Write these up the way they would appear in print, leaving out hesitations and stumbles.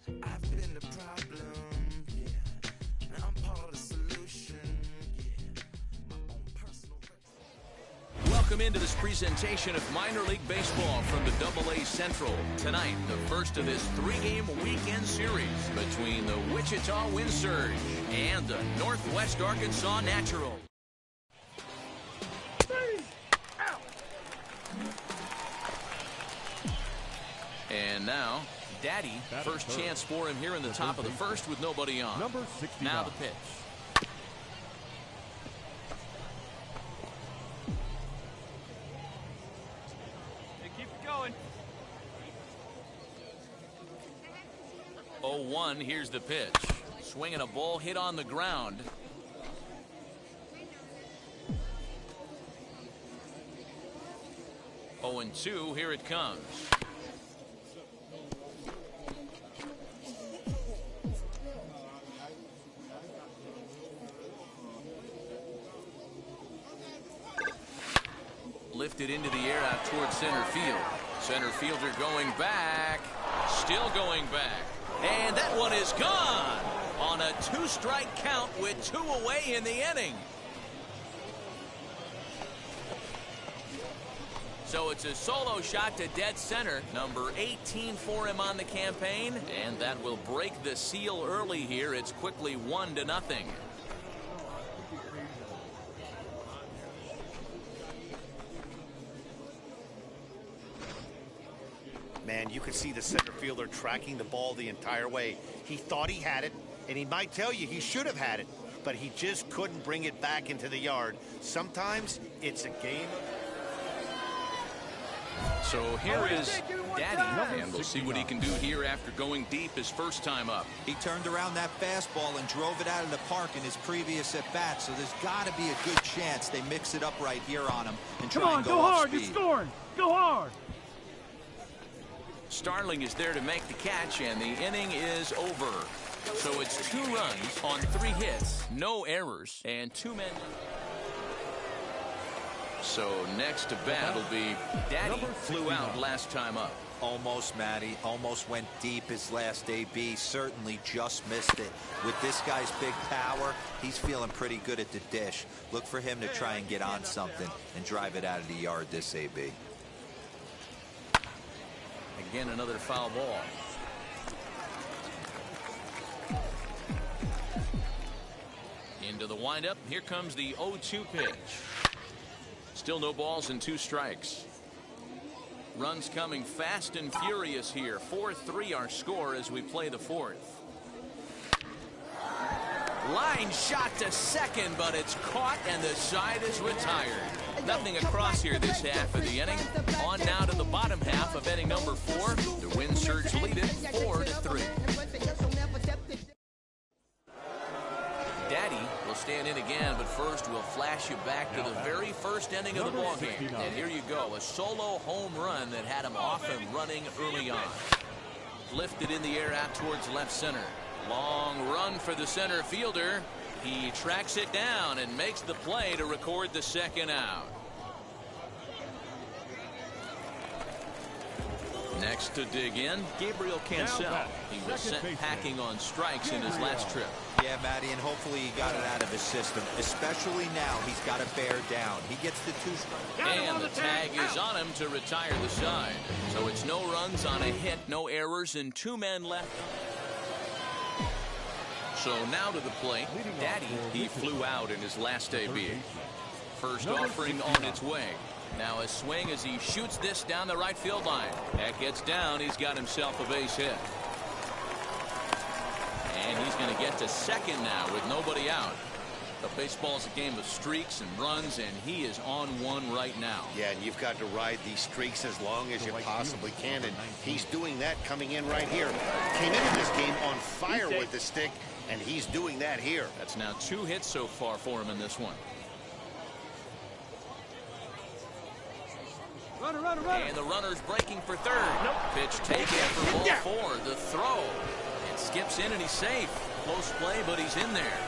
I've been the problem, yeah. Now I'm part of the solution, yeah. My own personal. Welcome into this presentation of minor league baseball from the AA Central. Tonight, the first of this three-game weekend series between the Wichita Wind Surge and the Northwest Arkansas Natural. And now, Daddy, first chance for him here in the top of the first with nobody on. Number 69. Now the pitch. Keep it going. 0-1, here's the pitch. Swinging a ball hit on the ground. Oh, and 2, here it comes. Lifted into the air out towards center field. Center fielder going back. Still going back. And that one is gone on a two-strike count with 2 away in the inning. So it's a solo shot to dead center. Number 18 for him on the campaign. And that will break the seal early here. It's quickly 1-0. Man, you could see the center fielder tracking the ball the entire way. He thought he had it, and he might tell you he should have had it, but he just couldn't bring it back into the yard. Sometimes it's a game. So here is Daddy, and we'll see what he can do here after going deep his first time up. He turned around that fastball and drove it out of the park in his previous at-bat, so there's got to be a good chance they mix it up right here on him and try and go off hard, speed. you're scoring. Go hard. Starling is there to make the catch, and the inning is over. So it's 2 runs on 3 hits, no errors, and 2 men. So next to bat will be Daddy. Flew out last time up. Almost, Matty. Almost went deep his last AB. Certainly just missed it. With this guy's big power, he's feeling pretty good at the dish. Look for him to try and get on something and drive it out of the yard this AB. Again, another foul ball. Into the windup. Here comes the 0-2 pitch. Still no balls and 2 strikes. Runs coming fast and furious here. 4-3 our score as we play the 4th. Line shot to second, but it's caught and the side is retired. Nothing across here this half of the inning. On now to the bottom half of inning number 4. The Wind Surge lead it 4-3. Daddy will stand in again, but first we'll flash you back to the very first inning of the ballgame. And here you go, a solo home run that had him off and running early on. Lifted in the air out towards left center. Long run for the center fielder. He tracks it down and makes the play to record the second out. Next to dig in, Gabriel Cancel. He was sent packing on strikes in his last trip. Yeah, Matty, and hopefully he got it out of his system. Especially now, he's got to bear down. He gets the 2 strikes. And the tag is on him to retire the side. So it's no runs on a hit, no errors, and 2 men left. So now to the plate, Daddy. He flew out in his last AB. First offering on its way. Now a swing as he shoots this down the right field line. That gets down. He's got himself a base hit. And he's going to get to second now with nobody out. But baseball's a game of streaks and runs, and he is on one right now. Yeah, and you've got to ride these streaks as long as you possibly can, and he's doing that coming in right here. Came into this game on fire with the stick, and he's doing that here. That's now 2 hits so far for him in this one. Runner. And the runner's breaking for third. Pitch taken for ball 4. The throw. It skips in and he's safe. Close play, but he's in there.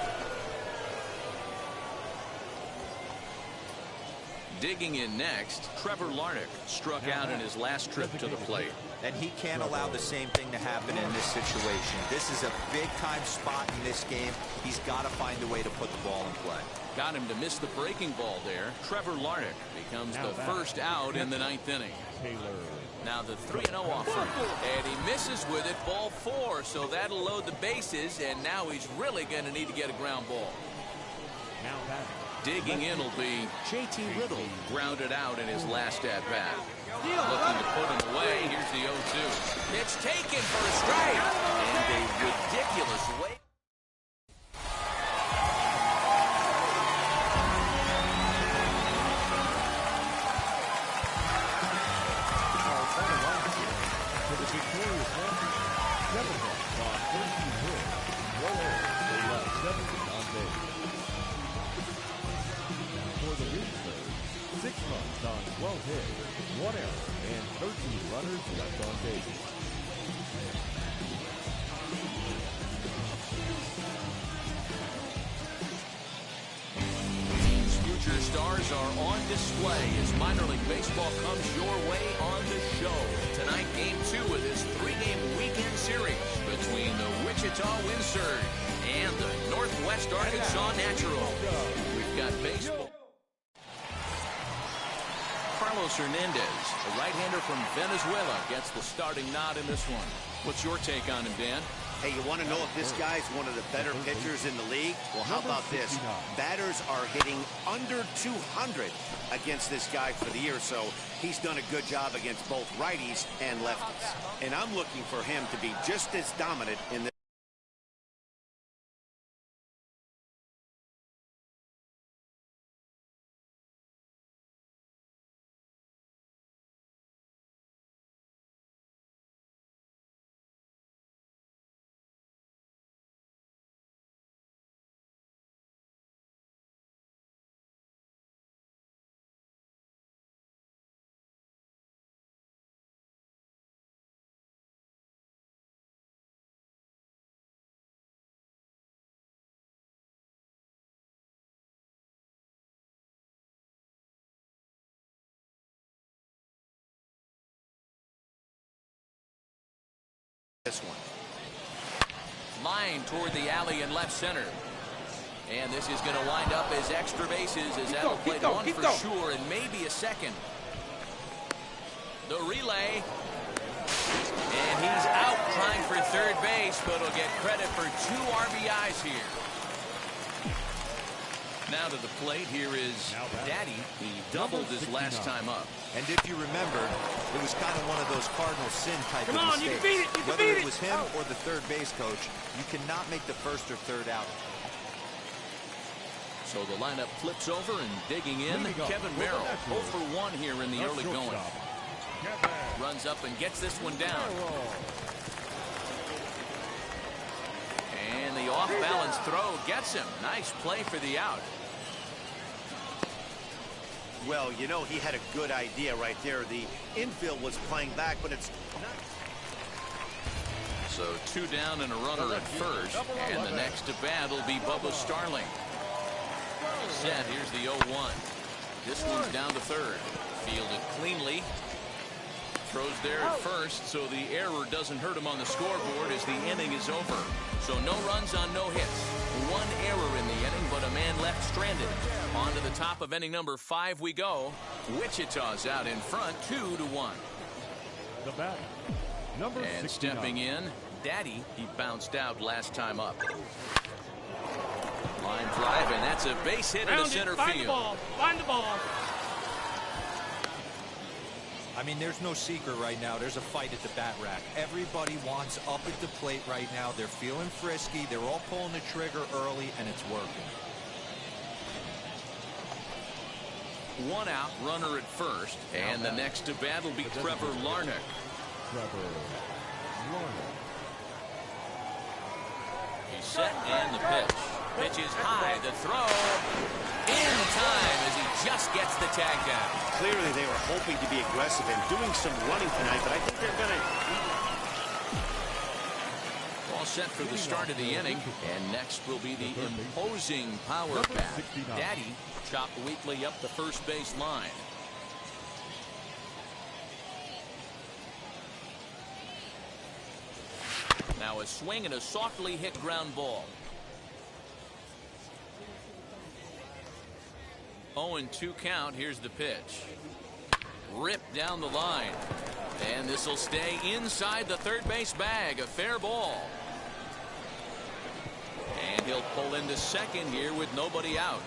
Digging in next, Trevor Larnach struck out in his last trip to the plate. And he can't allow the same thing to happen in this situation. This is a big-time spot in this game. He's got to find a way to put the ball in play. Got him to miss the breaking ball there. Trevor Larnach becomes the first out in the 9th inning. Now the 3-0 offering, and he misses with it, ball 4, so that'll load the bases, and now he's really going to need to get a ground ball. Digging in will be J.T. Riddle, grounded out in his last at-bat. Looking to put him away. Here's the 0-2. Pitch taken for a strike, and a ridiculous way. On 12 hits, 1 error, and 13 runners left on base. These future stars are on display as minor league baseball comes your way on the show. Tonight, game 2 of this 3-game weekend series between the Wichita Wind Surge and the Northwest Arkansas Natural. We've got baseball. Carlos Hernandez, a right-hander from Venezuela, gets the starting nod in this one. What's your take on him, Dan? Hey, you want to know if this guy's one of the better pitchers in the league? Well, how about this? Batters are hitting under 200 against this guy for the year, so he's done a good job against both righties and lefties. And I'm looking for him to be just as dominant in this. This one. Line toward the alley in left center. And this is going to wind up as extra bases as that'll play one for sure and maybe a second. The relay. And he's out trying for third base, but he'll get credit for 2 RBIs here. Now to the plate, here is Daddy. He doubled his last time up. And if you remember, it was kind of one of those cardinal sin type of mistakes. You can beat it. Whether it was him or the third base coach, you cannot make the first or third out. So the lineup flips over and digging in, Kevin Merrill. 0 for 1 here in the early going. Runs up and gets this one down. And the off-balance throw gets him. Nice play for the out. Well, you know, he had a good idea right there. The infield was playing back, but it's not. So 2 down and a runner at first. And the next to bat will be Bubba Starling. Set, here's the 0-1. This one's down to third. Fielded cleanly. Throws there at first, so the error doesn't hurt him on the scoreboard as the inning is over. So no runs on no hits. 1 error in the inning, but a man left stranded. On to the top of inning number 5 we go. Wichita's out in front, 2-1. The batter, number 69. And stepping in, Daddy. He bounced out last time up. Line drive, and that's a base hit into center field. Find the ball. I mean, there's no secret right now. There's a fight at the bat rack. Everybody wants up at the plate right now. They're feeling frisky. They're all pulling the trigger early, and it's working. 1 out, runner at first. And the next to bat will be Trevor Larnach. He's set and the pitch. Pitch is high. The throw in time as he just gets the tag down. Clearly, they were hoping to be aggressive and doing some running tonight, but I think they're going to. all set for the start of the inning. And next will be the imposing power bat. Daddy chopped weakly up the first base line. Now a swing and a softly hit ground ball. 0-2 count. Here's the pitch. Ripped down the line. And this will stay inside the third base bag. A fair ball. And he'll pull into second here with nobody out.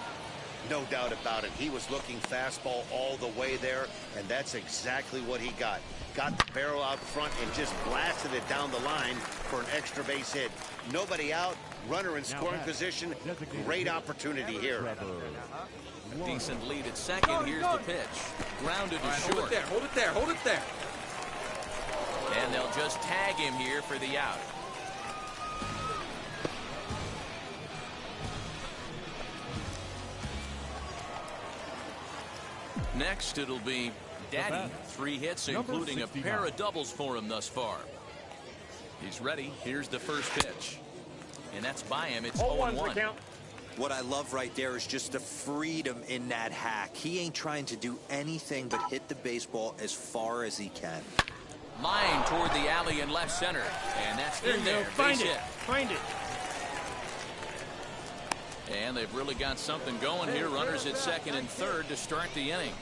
No doubt about it. He was looking fastball all the way there, and that's exactly what he got. Got the barrel out front and just blasted it down the line for an extra base hit. Nobody out, runner in scoring position. Great opportunity here. A decent lead at second. Here's the pitch. Grounded to short. Hold it there, hold it there, hold it there. And they'll just tag him here for the out. Next, it'll be Daddy. 3 hits, including a pair of doubles for him thus far. He's ready. Here's the first pitch. And that's by him. It's 0-1. What I love right there is just the freedom in that hack. He ain't trying to do anything but hit the baseball as far as he can. Line toward the alley in left center. And that's in there. Find it. Find it. And they've really got something going here. Runners at second and third to start the inning.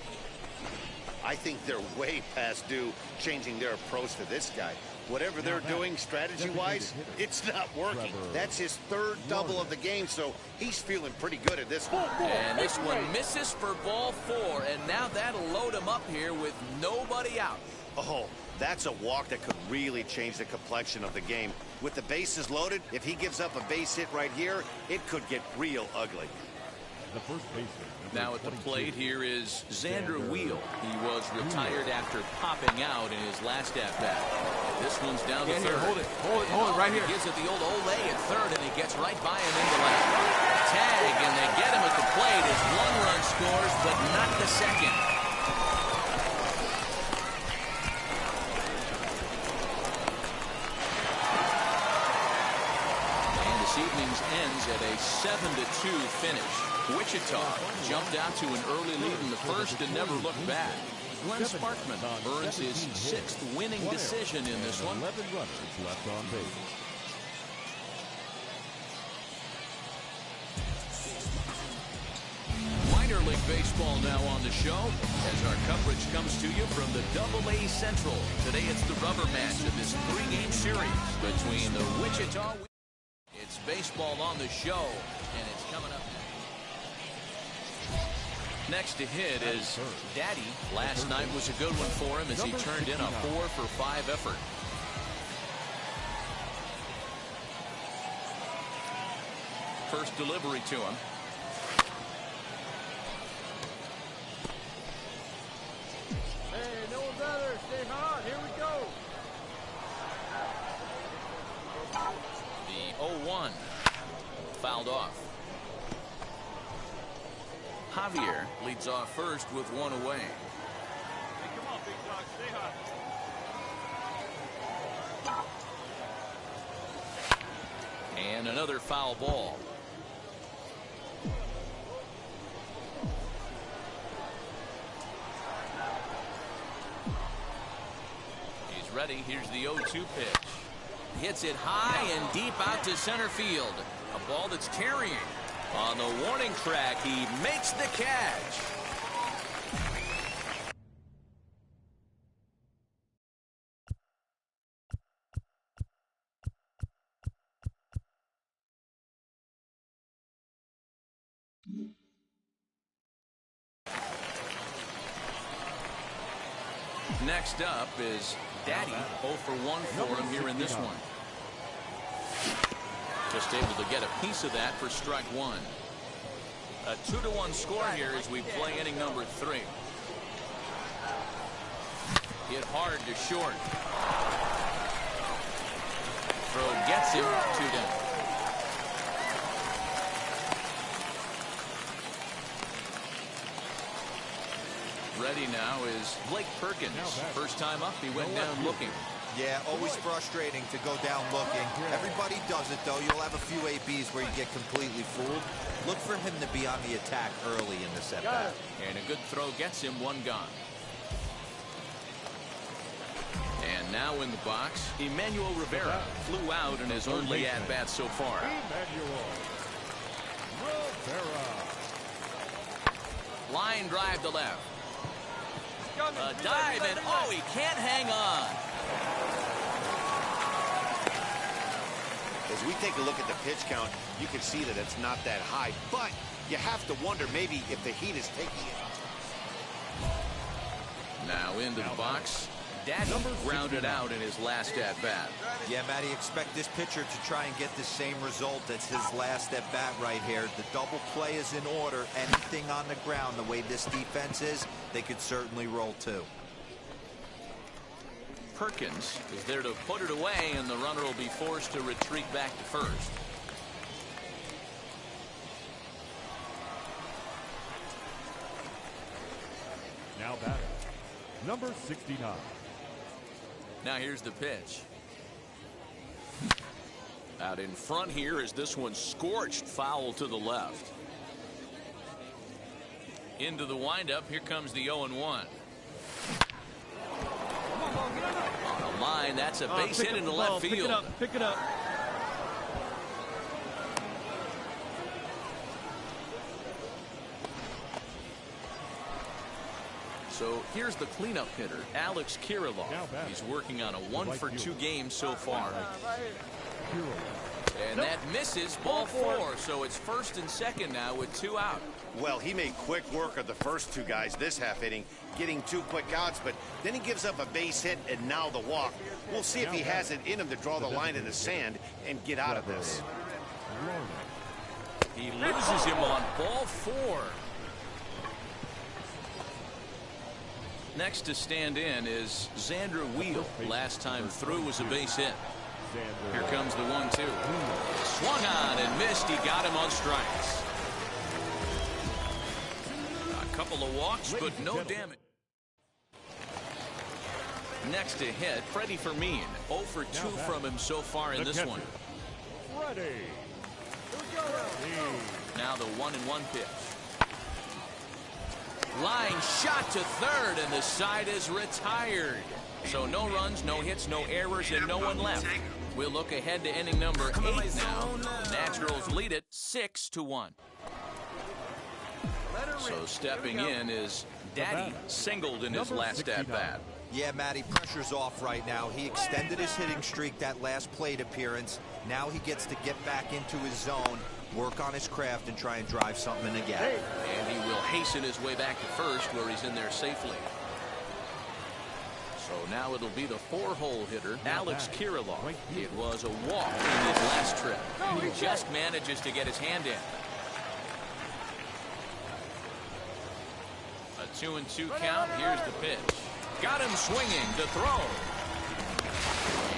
I think they're way past due changing their approach to this guy. Whatever they're doing strategy-wise, it's not working. That's his third double of the game, so he's feeling pretty good at this one. And this one misses for ball 4, and now that'll load him up here with nobody out. Oh, that's a walk that could really change the complexion of the game. With the bases loaded, if he gives up a base hit right here, it could get real ugly. The first baseman. Now at the plate here is Xander Wheel. He was retired after popping out in his last at-bat. This one's down to third. Hold it right here. He gives it the old Ole at third, and he gets right by him into left. Tag, and they get him at the plate as 1 run scores, but not the second. And this evening's ends at a 7-2 finish. Wichita jumped out to an early lead in the first and never looked back. Glenn Sparkman earns his 6th winning decision in this one. 11 runners left on base. Minor League Baseball now on the show as our coverage comes to you from the AA Central. Today it's the rubber match of this 3-game series between the Wichita. It's baseball on the show, and it's coming up. Next to hit is Daddy. Last night was a good one for him as he turned in a 4-for-5 effort. First delivery to him. Hey, no one better. Stay hot. Here we go. The 0-1 fouled off. Javier leads off first with 1 away. Hey, come on, big dog. Stay hot. And another foul ball. He's ready. Here's the 0-2 pitch. Hits it high and deep out to center field. A ball that's carrying. On the warning track, he makes the catch. Next up is Daddy. 0 for 1 for him here in this one. Just able to get a piece of that for strike 1. A 2-1 score here as we play inning number 3. Hit hard to short. Throw gets him. 2 down. Ready now is Blake Perkins. First time up, he went down looking. Yeah, always frustrating to go down looking. Everybody he does it, though, you'll have a few ABs where you get completely fooled. Look for him to be on the attack early in the at-bat. And a good throw gets him one gone. And now in the box, Emmanuel Rivera flew out in his only at-bat so far. Emmanuel Rivera. Line drive to left. A dive, and oh, he can't hang on. As we take a look at the pitch count, you can see that it's not that high, but you have to wonder maybe if the heat is taking it. Now into the box. Daddy grounded out in his last at-bat. Yeah, Matty, expect this pitcher to try and get the same result as his last at-bat right here. The double play is in order. Anything on the ground, the way this defense is, they could certainly roll too. Perkins is there to put it away, and the runner will be forced to retreat back to first. Now batting, number 69. Now here's the pitch. Out in front here is this one scorched foul to the left. Into the windup. Here comes the 0-1. On the line, that's a base hit into left field. Pick it up. So here's the cleanup hitter, Alex Kirilloff. He's working on a 1-for-2 game so far. And that misses, ball 4. So it's first and second now with 2 out. Well, he made quick work of the first 2 guys this half inning, getting 2 quick outs, but then he gives up a base hit and now the walk. We'll see if he has it in him to draw the line in the sand and get out of this. He loses him on ball 4. Next to stand in is Xander Wheel. Last time through was a base hit. Here comes the 1-2. Swung on and missed. He got him on strikes. A couple of walks, but no damage. Next to hit, Freddie Fermin. 0 for 2 from him so far in this one. Now the 1-1 pitch. Line shot to third, and the side is retired. So no runs, no hits, no errors, and no one left. We'll look ahead to inning number 8 now. Naturals lead it 6-1. So stepping in is Daddy, singled in his last at-bat. Yeah, Matty, pressure's off right now. He extended his hitting streak that last plate appearance. Now he gets to get back into his zone, work on his craft, and try and drive something in again. And he will hasten his way back to first, where he's in there safely. So now it'll be the 4-hole hitter, Alex Kirilloff. It was a walk in his last trip. He just manages to get his hand in. A 2-2 count. Here's the pitch. Got him swinging to throw.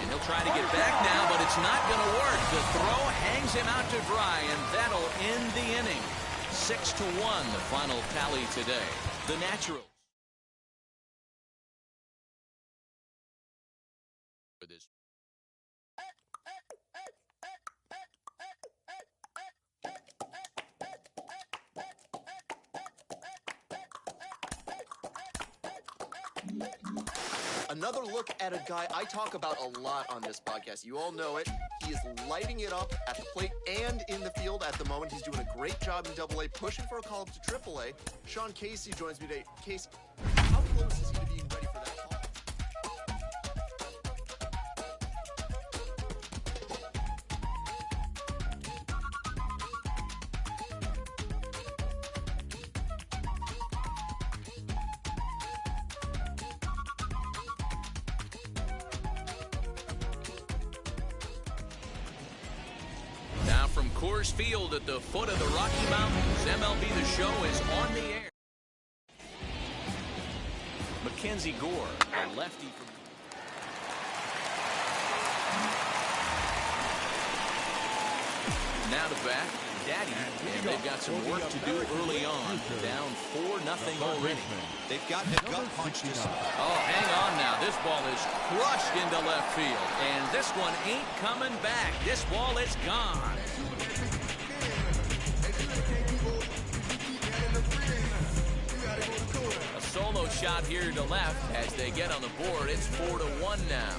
And he'll try to get back now, but it's not going to work. The throw hangs him out to dry, and that'll end the inning. 6-1, the final tally today. The Naturals. For this. Another look at a guy I talk about a lot on this podcast. You all know it. He is lighting it up at the plate and in the field at the moment. He's doing a great job in Double-A, pushing for a call up to Triple-A. Sean Casey joins me today. Casey, how close is he to being ready for that call? From Coors Field at the foot of the Rocky Mountains, MLB The Show is on the air. Mackenzie Gore, a lefty from... Now to bat, Daddy, and they've got some work to do early on. Down 4-0 already. They've gotten a gut punch to some. Oh, hang on now. This ball is crushed into left field. And this one ain't coming back. This ball is gone. A solo shot here to left as they get on the board. It's 4-1 now.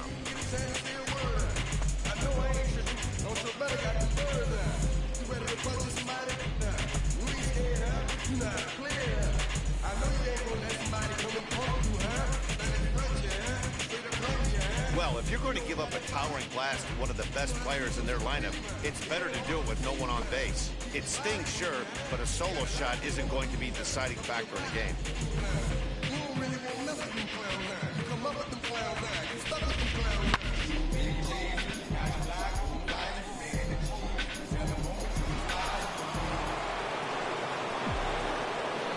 Well, if you're going to give up a towering blast to one of the best players in their lineup, it's better to do it with no one on base. It stings, sure, but a solo shot isn't going to be the deciding factor in the game.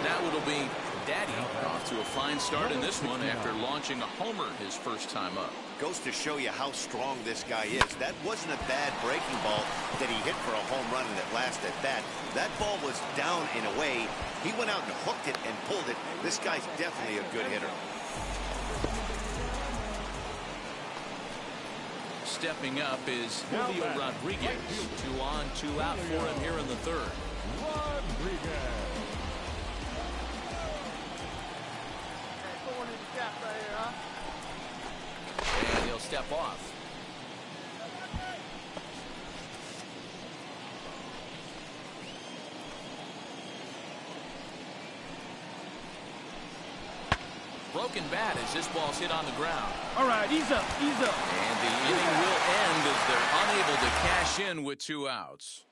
Now it'll be Daddy off to a fine start in this one after launching a homer his first time up. Goes to show you how strong this guy is. That wasn't a bad breaking ball that he hit for a home run in that last at bat. That ball was down in a way. He went out and hooked it and pulled it. This guy's definitely a good hitter. Stepping up is Julio Rodriguez. 2 on, 2 out for him here in the third. Rodriguez. And he'll step off. Broken bat as this ball's hit on the ground. All right, ease up, ease up. And the inning will end as they're unable to cash in with 2 outs.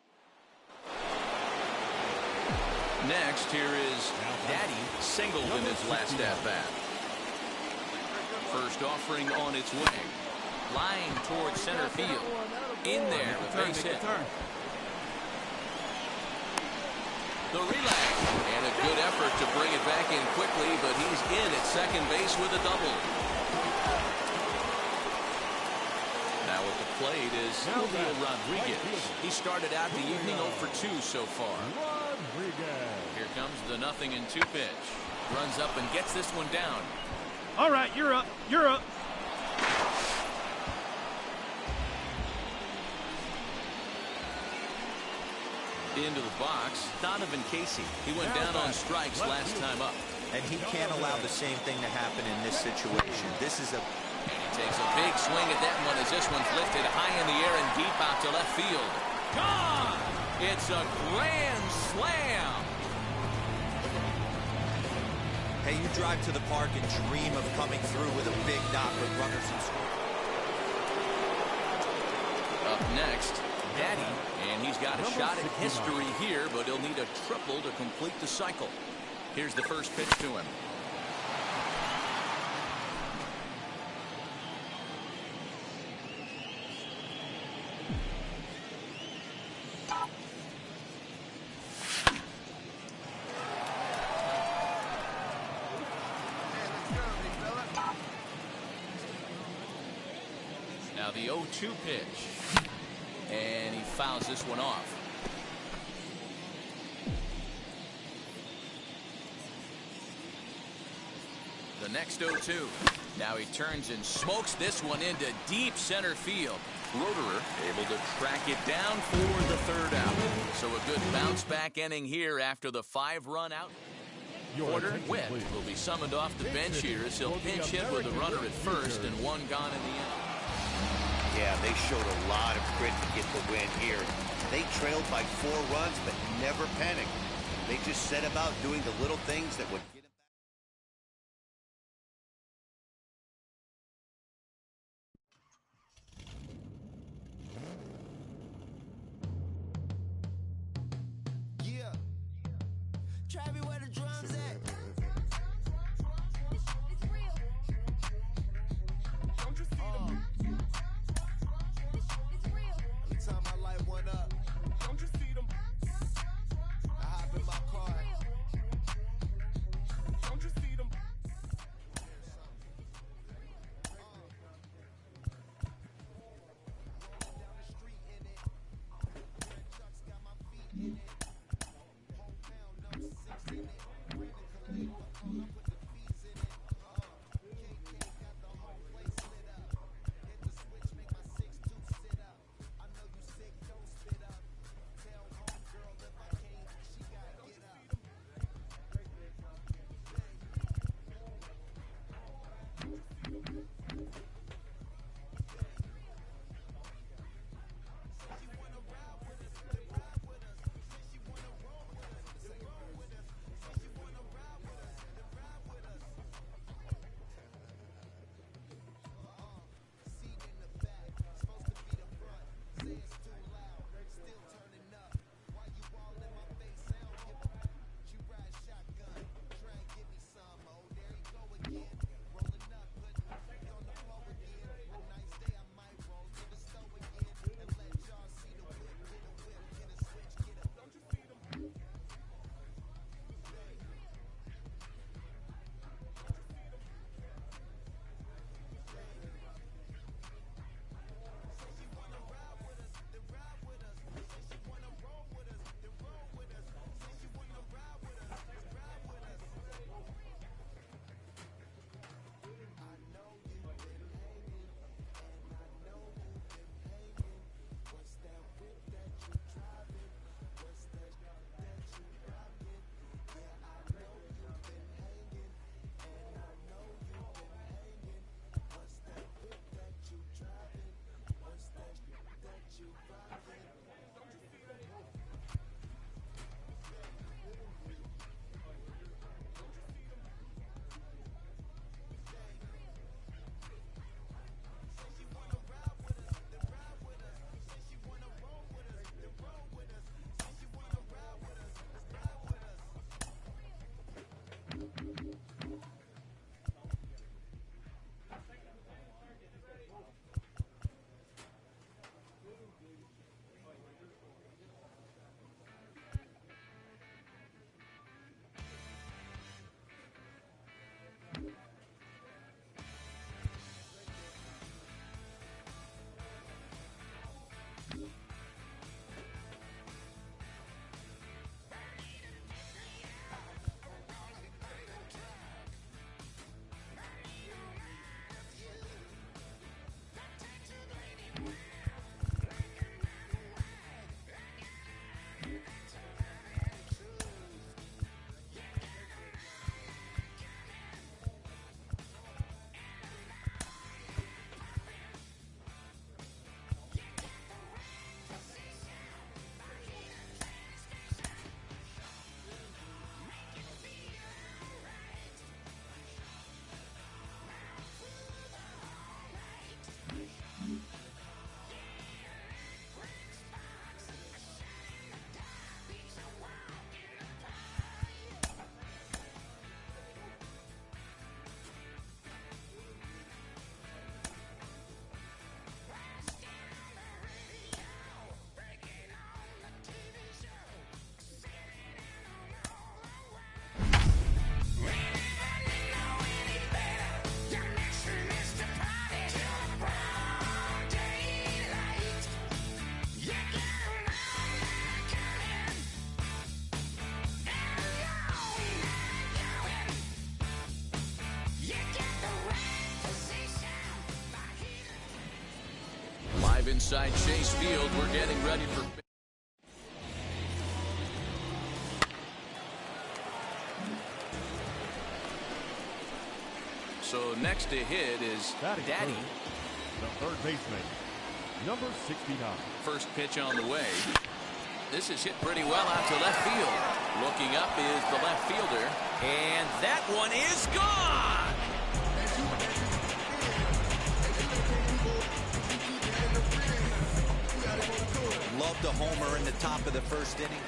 Next, here is Daddy, singled in his last at-bat. First offering on its way. Line towards center field. In there, a base hit. The relay. And a good effort to bring it back in quickly, but he's in at second base with a double. Now at the plate is Julio Rodriguez. He started out the evening 0 for 2 so far. Here comes the 0-2 pitch. Runs up and gets this one down. All right, you're up, you're up. Into the box, Donovan Casey. He went down on strikes last time up. And he can't allow the same thing to happen in this situation. This is a... And he takes a big swing at that one as this one's lifted high in the air and deep out to left field. Gone! It's a grand slam! Hey, you drive to the park and dream of coming through with a big knock with runners in score. Up next, Daddy, and he's got a shot at history here, but he'll need a triple to complete the cycle. Here's the first pitch to him. Now the 0-2 pitch. And he fouls this one off. The next 0-2. Now he turns and smokes this one into deep center field. Roederer able to track it down for the third out. So a good bounce back inning here after the 5-run out. Porter Witt will be summoned off the bench here as he'll pinch hit with a runner at first and one gone in the end. Yeah, they showed a lot of grit to get the win here. They trailed by 4 runs, but never panicked. They just set about doing the little things that would get them back. Yeah. Travis, where the drums at? Don't you see them? Every time I light one up, don't you see them? I hop in my car. Don't you see them? Down the street in it. Chuck's got my feet in it. inside Chase Field. We're getting ready for... So next to hit is Daddy. The third baseman, number 69. First pitch on the way. This is hit pretty well out to left field. Looking up is the left fielder. And that one is gone! Loved the homer in the top of the first inning.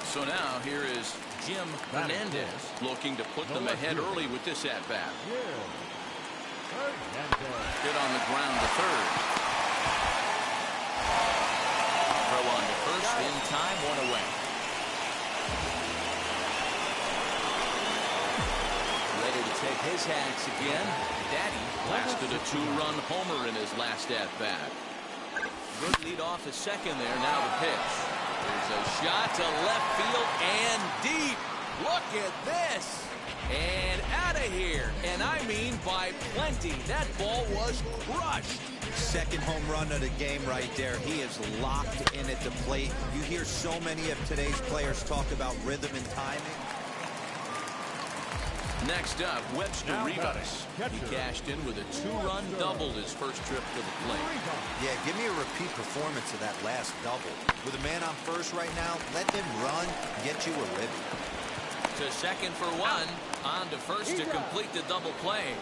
So now here is Jim Hernandez looking to put them ahead early with this at-bat. Hit on the ground to third. Throw on to first in time, one away. Ready to take his hacks again. Daddy blasted a two-run homer in his last at-bat. Good lead off at second there. Now the pitch. There's a shot to left field and deep. Look at this. And out of here. And I mean by plenty. That ball was crushed. Second home run of the game right there. He is locked in at the plate. You hear so many of today's players talk about rhythm and timing. Next up, Webster Rivas. He cashed in with a two-run double his first trip to the plate. Yeah, give me a repeat performance of that last double. With a man on first right now, let him run, get you a ribby. To second for one, on to first to complete the double play.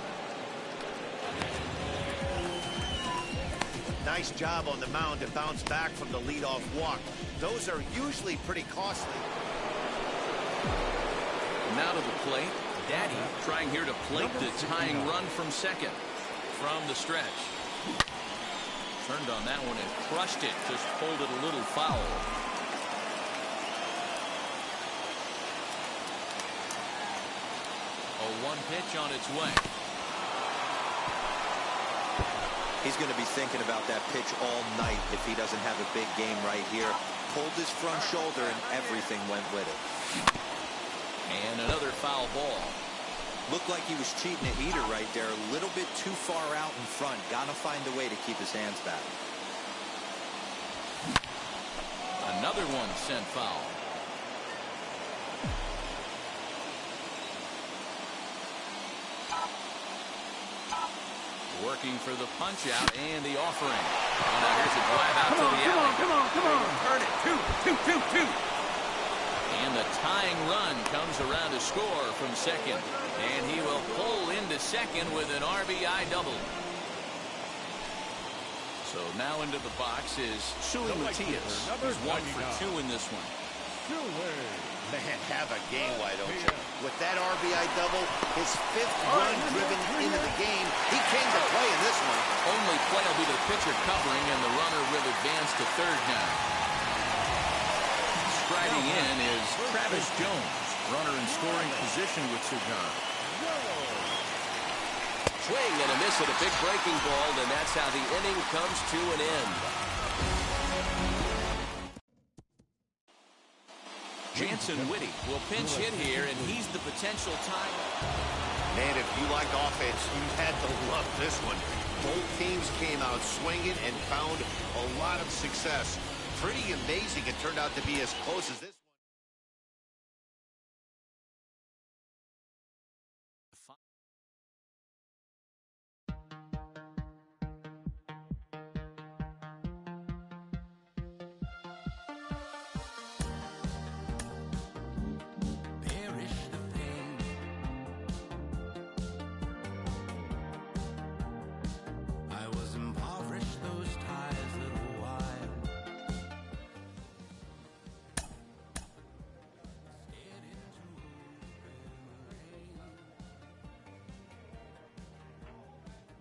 Nice job on the mound to bounce back from the leadoff walk. Those are usually pretty costly. Now to the plate. Daddy trying here to plate the tying run from second. From the stretch. Turned on that one and crushed it. Just pulled it a little foul. A 1 pitch on its way. He's going to be thinking about that pitch all night if he doesn't have a big game right here. Pulled his front shoulder and everything went with it. And another foul ball. Looked like he was cheating a heater right there. A little bit too far out in front. Got to find a way to keep his hands back. Another one sent foul. Working for the punch out and the offering. And now here's a drive out to the alley. Come on. Heard it. Two. And the tying run comes around to score from second. And he will pull into second with an RBI double. So now into the box is Sui Matias. He's 1 for 2 in this one. Man, have a game, why don't you? With that RBI double, his 5th run driven into the game, he came to play in this one. Only play will be the pitcher covering, and the runner will advance to third now. Striding in is Travis Jones, runner in scoring position with Sugan. Swing and a miss at a big breaking ball, and that's how the inning comes to an end. Jansen Whitty will pinch hit here, and he's the potential time. Man, if you like offense, you had to love this one. Both teams came out swinging and found a lot of success. Pretty amazing it turned out to be as close as this one.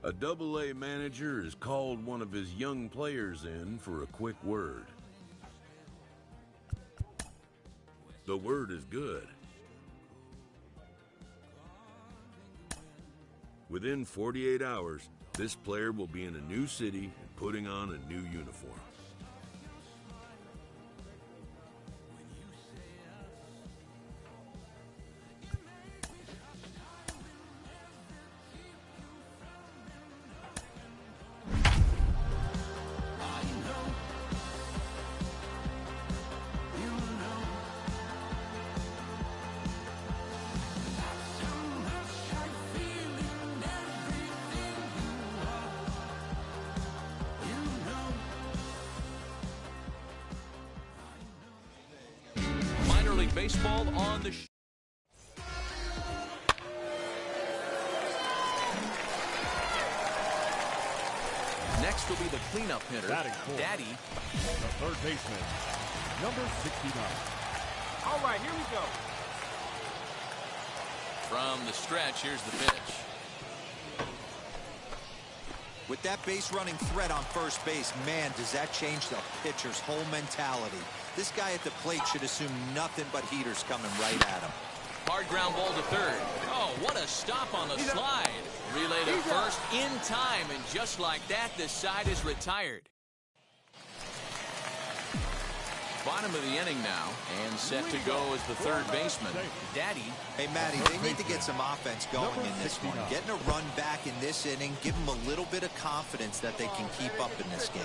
A Double-A manager has called one of his young players in for a quick word. The word is good. Within 48 hours, this player will be in a new city and putting on a new uniform. Baseball on the Next will be the cleanup hitter, Daddy. The third baseman, number 69. All right, here we go. From the stretch, here's the pitch. With that base running threat on first base, man, does that change the pitcher's whole mentality. This guy at the plate should assume nothing but heaters coming right at him. Hard ground ball to third. Oh, what a stop on the slide. Relay to first in time, and just like that, the side is retired. Bottom of the inning now, and set to go as the third baseman, Daddy. Hey, Matty, they need to get some offense going in this one. Getting a run back in this inning, give them a little bit of confidence that they can keep up in this game.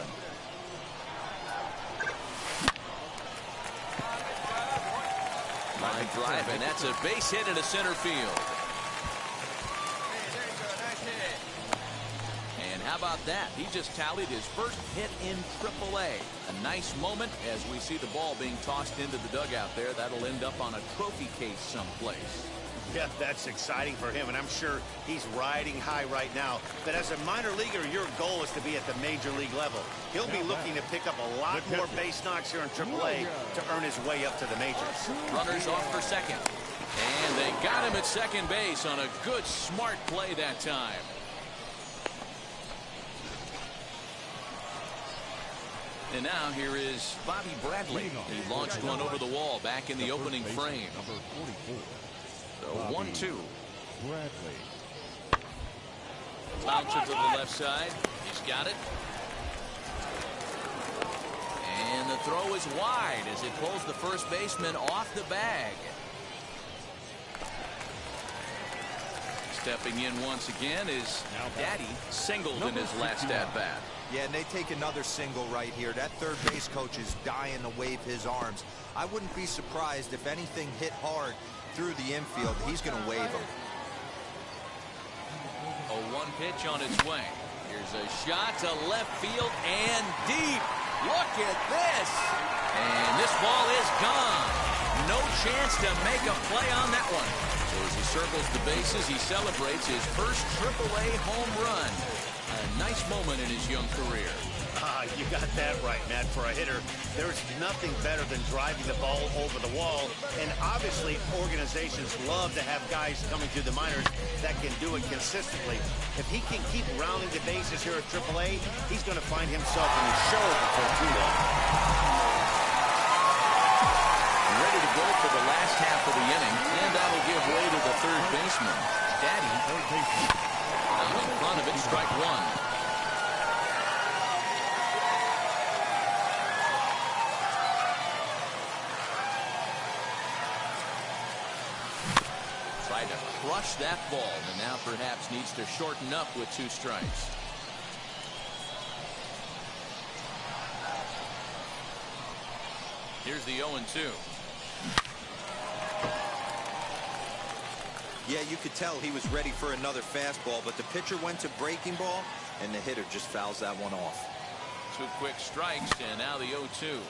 Line drive, and that's a base hit into center field. And how about that? He just tallied his first hit in AAA. A nice moment as we see the ball being tossed into the dugout there. That'll end up on a trophy case someplace. Yeah, that's exciting for him, and I'm sure he's riding high right now. But as a minor leaguer, your goal is to be at the major league level. He'll be looking to pick up a lot more base knocks here in AAA to earn his way up to the majors. Runners off for second. And they got him at second base on a good, smart play that time. And now here is Bobby Bradley. He launched one over the wall back in the opening frame. Number 44. So 1-2. Bradley. Bouncer to the left side. He's got it. And the throw is wide as it pulls the first baseman off the bag. Stepping in once again is Daddy, singled in his last at-bat. Yeah, and they take another single right here. That third base coach is dying to wave his arms. I wouldn't be surprised if anything hit hard through the infield. He's going to wave him. A one pitch on its way. Here's a shot to left field and deep. Look at this. And this ball is gone. No chance to make a play on that one. So as he circles the bases, he celebrates his first AAA home run. A nice moment in his young career. You got that right, Matt. For a hitter, there's nothing better than driving the ball over the wall. And obviously, organizations love to have guys coming through the minors that can do it consistently. If he can keep rounding the bases here at AAA, he's going to find himself in the show before too long. Ready to go for the last half of the inning, and that'll give way to the third baseman, Daddy. Out in front of it, strike one. Tried to crush that ball, and now perhaps needs to shorten up with 2 strikes. Here's the 0-2. Yeah, you could tell he was ready for another fastball, but the pitcher went to breaking ball, and the hitter just fouls that one off. 2 quick strikes, and now the 0-2.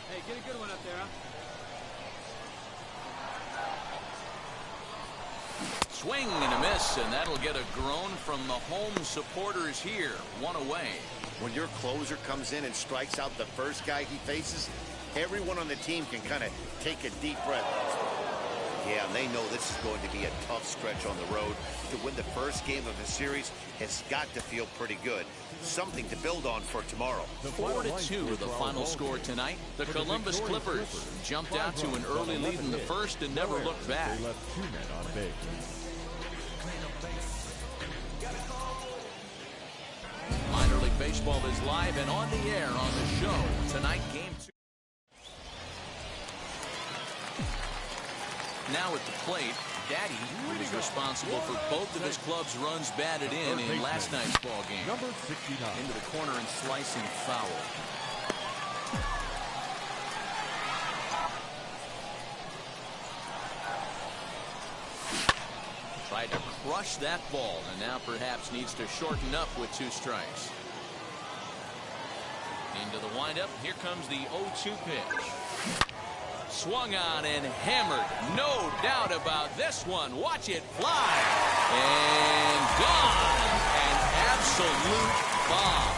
Hey, get a good one up there, huh? Swing and a miss, and that'll get a groan from the home supporters here. 1 away. When your closer comes in and strikes out the first guy he faces, everyone on the team can kind of take a deep breath. Yeah, and they know this is going to be a tough stretch on the road. To win the first game of the series has got to feel pretty good. Something to build on for tomorrow. 4-2 the final score tonight. The Columbus Clippers jumped out to an early lead in the first and never looked back. They left 2 men on base. Minor League Baseball is live and on the air on the show. Tonight, Game 2. Now at the plate, Daddy, who was responsible for both of his club's runs batted in last night's ball game. Number 69. Into the corner and slicing foul. Tried to crush that ball, and now perhaps needs to shorten up with 2 strikes. Into the windup. Here comes the 0-2 pitch. Swung on and hammered. No doubt about this one. Watch it fly. And gone. An absolute bomb.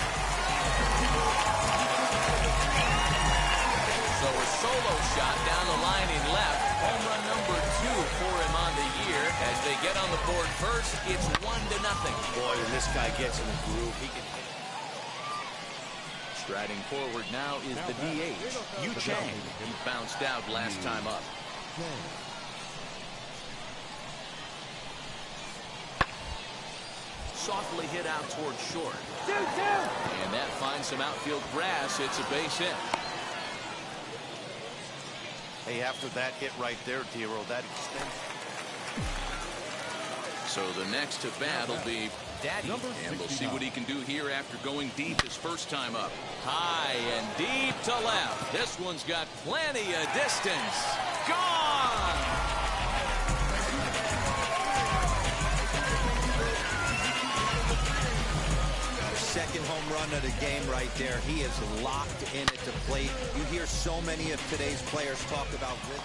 So a solo shot down the line in left. Home run number 2 for him on the year. As they get on the board first, it's 1-0. Boy, when this guy gets in the groove, he can. Striding forward now is the DH, Yu Chang. He bounced out last time up. Softly hit out towards short. And that finds some outfield grass. It's a base hit. Hey, after that hit right there, Dero, that extends. So the next to bat will be Daddy, and we'll see what he can do here after going deep his first time up. High and deep to left. This one's got plenty of distance. Gone! Second home run of the game right there. He is locked in at the plate. You hear so many of today's players talk about rhythm.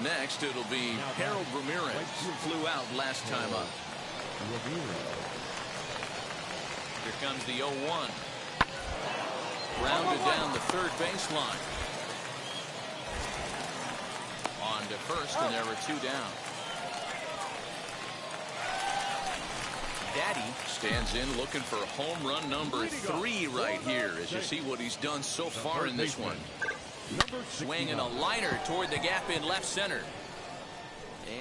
Next, it'll be Harold Ramirez, who flew out last time up. Here comes the 0-1. Rounded down the third baseline. On to first, and there are 2 down. Daddy stands in looking for home run number 3 right here, as you see what he's done so far in this one. Swinging a liner toward the gap in left center.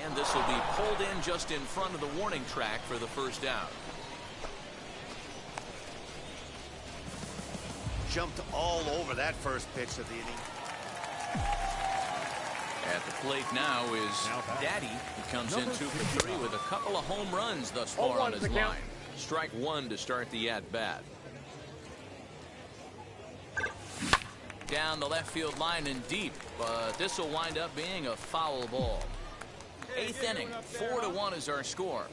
And this will be pulled in just in front of the warning track for the first out. Jumped all over that first pitch of the inning. At the plate now is Daddy. He comes in 2 for 3 with a couple of home runs thus far on his line. Strike 1 to start the at-bat. Down the left field line and deep, but this will wind up being a foul ball. 8th inning, 4-1 is our score.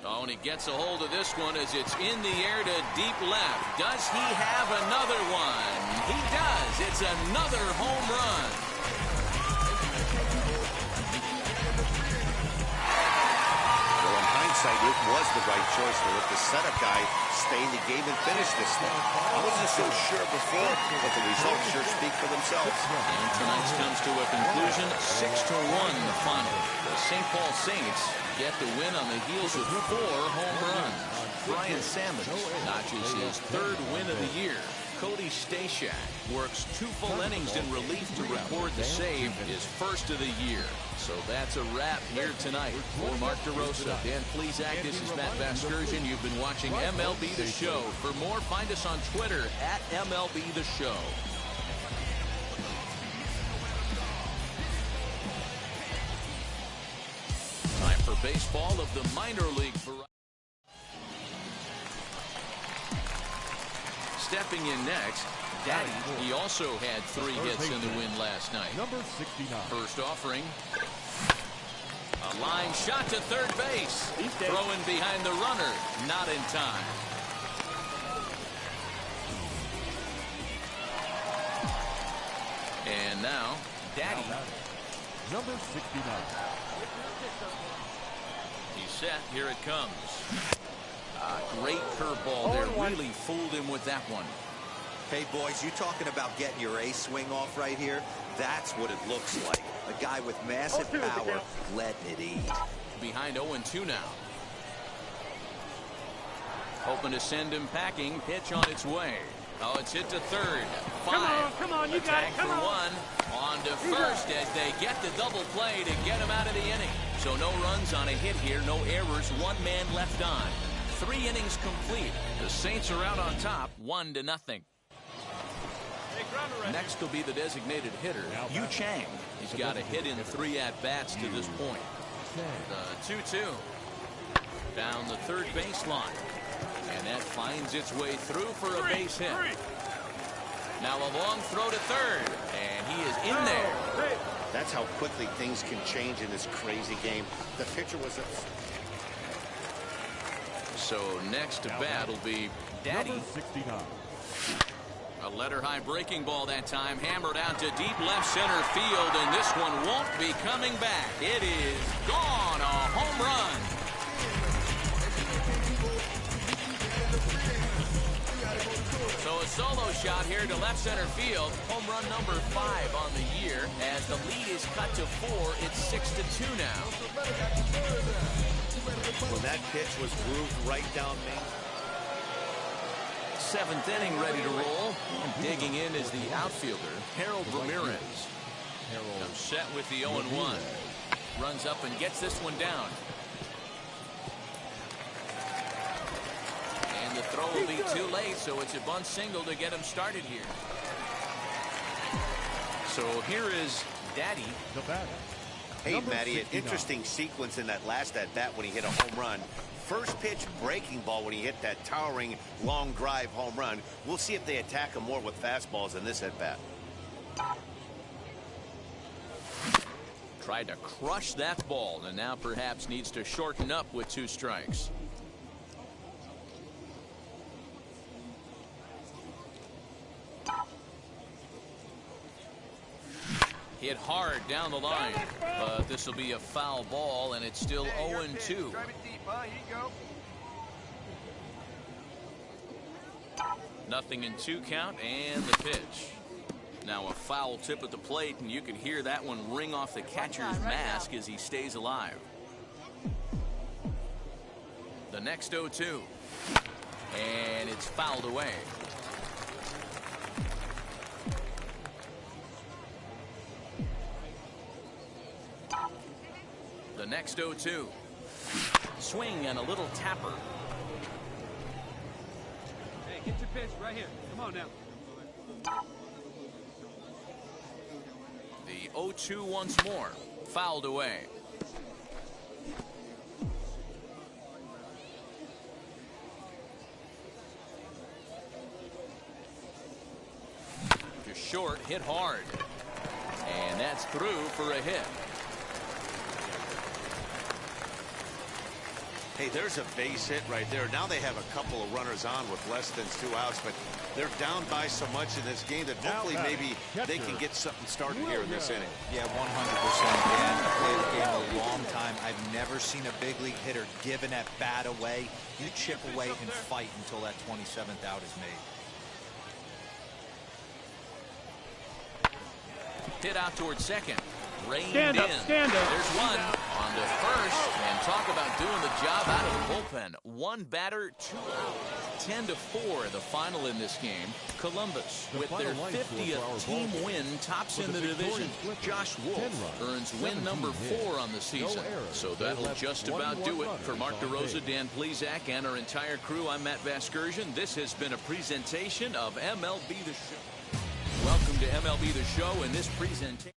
Oh, and he gets a hold of this one as it's in the air to deep left. Does he have another one? He does. It's another home run. Well, in hindsight, it was the right choice to let the setup guy stay in the game and finish this thing. I wasn't so sure before, but the results sure speak for themselves. And tonight's comes to a conclusion, 6-1 the final. The St. Paul Saints get the win on the heels of 4 home runs. Brian Sammons notches his 3rd win of the year. Cody Stashak works 2 full innings in relief to record the save, his 1st of the year. So that's a wrap here tonight. For Mark DeRosa, Dan Plesac, this is Matt Vasgersian. You've been watching MLB The Show. For more, find us on Twitter at MLB The Show. Time for baseball of the minor league variety. Stepping in next, Daddy. He also had 3 hits in the win last night. Number 69. First offering. A line shot to third base. Throwing behind the runner. Not in time. And now, Daddy. Number 69. He's set. Here it comes. Great curveball there. Really fooled him with that one. Hey, boys, you talking about getting your ace swing off right here? That's what it looks like. A guy with massive power letting it eat. Behind 0-2 now. Hoping to send him packing. Pitch on its way. Oh, it's hit to third. 5. Come on, you got it. Come on. 1. On to first as they get the double play to get him out of the inning. So no runs on a hit here, no errors, 1 man left on. 3 innings complete. The Saints are out on top, 1-0. Next will be the designated hitter, Yu Chang. He's got a hit in 3 at-bats to this point. The 2-2. Down the third baseline. And that finds its way through for a base hit. Now a long throw to third. And he is in there. That's how quickly things can change in this crazy game. The pitcher was So next to bat will be Daddy. Number 69. A letter-high breaking ball that time, hammered out to deep left center field, and this one won't be coming back. It is gone, a home run. So a solo shot here to left center field, home run number 5 on the year. As the lead is cut to 4, it's 6-2 now. When that pitch was grooved right down Main. 7th inning ready to roll. Digging in is the outfielder, Harold Ramirez. Comes set with the 0-1. Runs up and gets this one down. And the throw will be too late, so it's a bunt single to get him started here. So here is Daddy. The batter. Hey, Matty, an interesting sequence in that last at-bat when he hit a home run. First pitch breaking ball when he hit that towering long drive home run. We'll see if they attack him more with fastballs in this at-bat. Tried to crush that ball, and now perhaps needs to shorten up with 2 strikes. Hit hard down the line, but this will be a foul ball, and it's still 0-2. Nothing in 2 count, and the pitch. Now a foul tip at the plate, and you can hear that one ring off the catcher's mask as he stays alive. The next 0-2, and it's fouled away. The next 0-2. Swing and a little tapper. Hey, get your pitch right here. Come on now. The 0-2 once more. Fouled away. Just short, hit hard. And that's through for a hit. Hey, there's a base hit right there. Now they have a couple of runners on with less than 2 outs, but they're down by so much in this game that hopefully maybe they can get something started here in this inning. Yeah, 100%. Dan, I played the game a long time. I've never seen a big league hitter give an at bat away. You chip away and fight until that 27th out is made. Hit out towards second. Reined Stand up, in. stand up. There's one on to first, and talk about doing the job out of the bullpen. 1 batter, 2 out. 10-4, the final in this game. Columbus, with their 50th team win, tops in the division. Josh Wolf earns win number 4 on the season. So that'll just about do it. For Mark DeRosa, Dan Plesac, and our entire crew, I'm Matt Vasgersian. This has been a presentation of MLB The Show. Welcome to MLB The Show, and this presentation.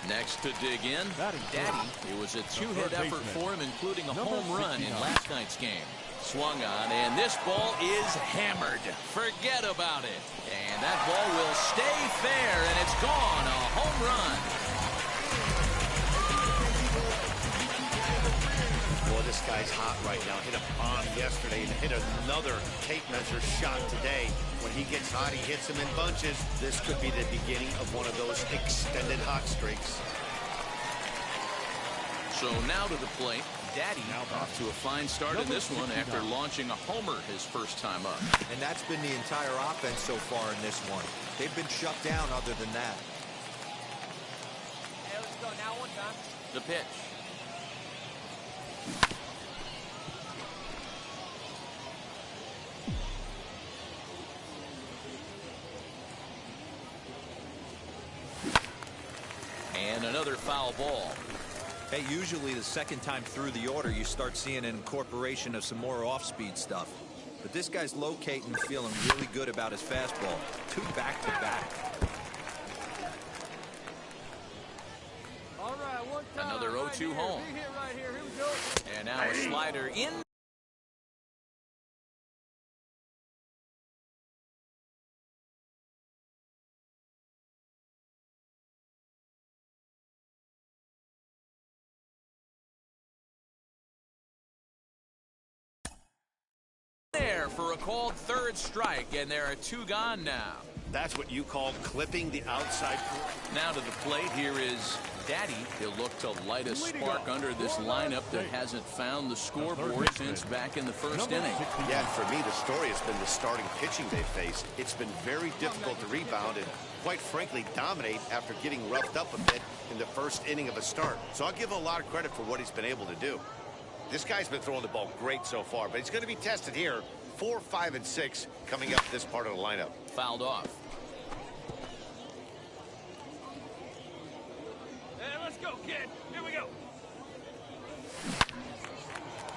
Next to dig in, Daddy. It was a 2-hit effort for him, including a home run in last night's game. Swung on, and this ball is hammered. Forget about it. And that ball will stay fair, and it's gone. A home run. Boy, this guy's hot right now. Hit a bomb yesterday and hit another tape measure shot today. When he gets hot, he hits them in bunches. This could be the beginning of one of those extended hot streaks. So now to the plate. Daddy off to a fine start in this one after launching a homer his first time up. And that's been the entire offense so far in this one. They've been shut down other than that. Hey, let's go now one time. The pitch. And another foul ball. Hey, usually the second time through the order, you start seeing an incorporation of some more off-speed stuff. But this guy's locating and feeling really good about his fastball. 2 back-to-back. All right, one time. Another 0-2 home. Big hit right here. Here we go. And now a slider in. there for a called third strike, and there are 2 gone now. That's what you call clipping the outside. Now to the plate, here is Daddy. He'll look to light a spark under this lineup that hasn't found the scoreboard since back in the first inning. Yeah, for me, the story has been the starting pitching they face. It's been very difficult to rebound and, quite frankly, dominate after getting roughed up a bit in the first inning of a start. So I'll give him a lot of credit for what he's been able to do. This guy's been throwing the ball great so far, but he's going to be tested here. 4, 5, and 6 coming up this part of the lineup. Fouled off. Let's go, kid. Here we go.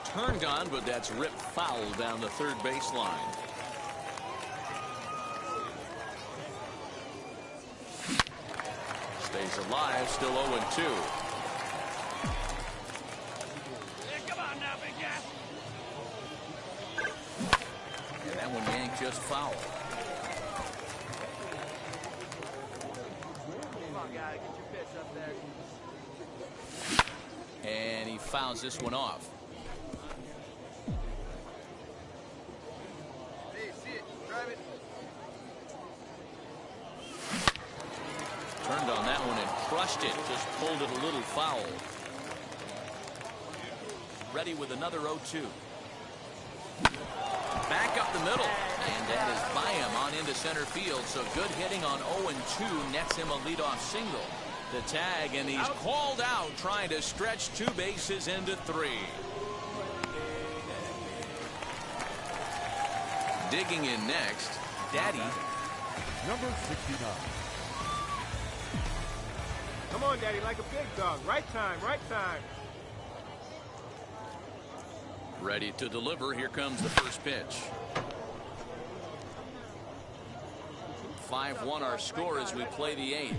Turned on, but that's ripped foul down the third baseline. Stays alive, still 0-2. Come on now, big guy. And that one yanked just foul. Come on, guy. Get your pitch up there. And he fouls this one off. Hey, see it. Drive it. Turned on that one and crushed it. Just pulled it a little foul. Ready with another 0-2. Back up the middle. And that is by him on into center field. So good hitting on 0-2 nets him a leadoff single. The tag, and he's called out trying to stretch 2 bases into 3. Digging in next, Daddy. Number 69. Come on, Daddy, like a big dog. Right time, right time. Ready to deliver. Here comes the first pitch. 5-1 our score as we play the 8th.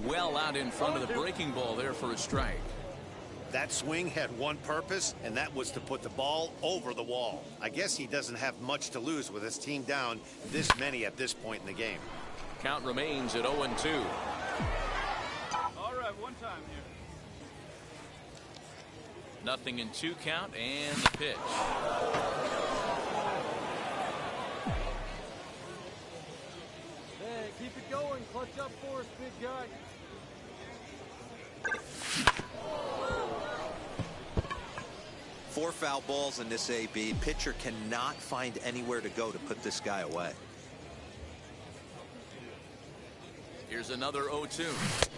Well out in front of the breaking ball there for a strike. That swing had one purpose, and that was to put the ball over the wall. I guess he doesn't have much to lose with his team down this many at this point in the game. Count remains at 0-2. All right, one time here. Nothing in 2 count, and the pitch. Hey, keep it going. Clutch up for us, big guy. 4 foul balls in this AB. Pitcher cannot find anywhere to go to put this guy away. Here's another 0-2.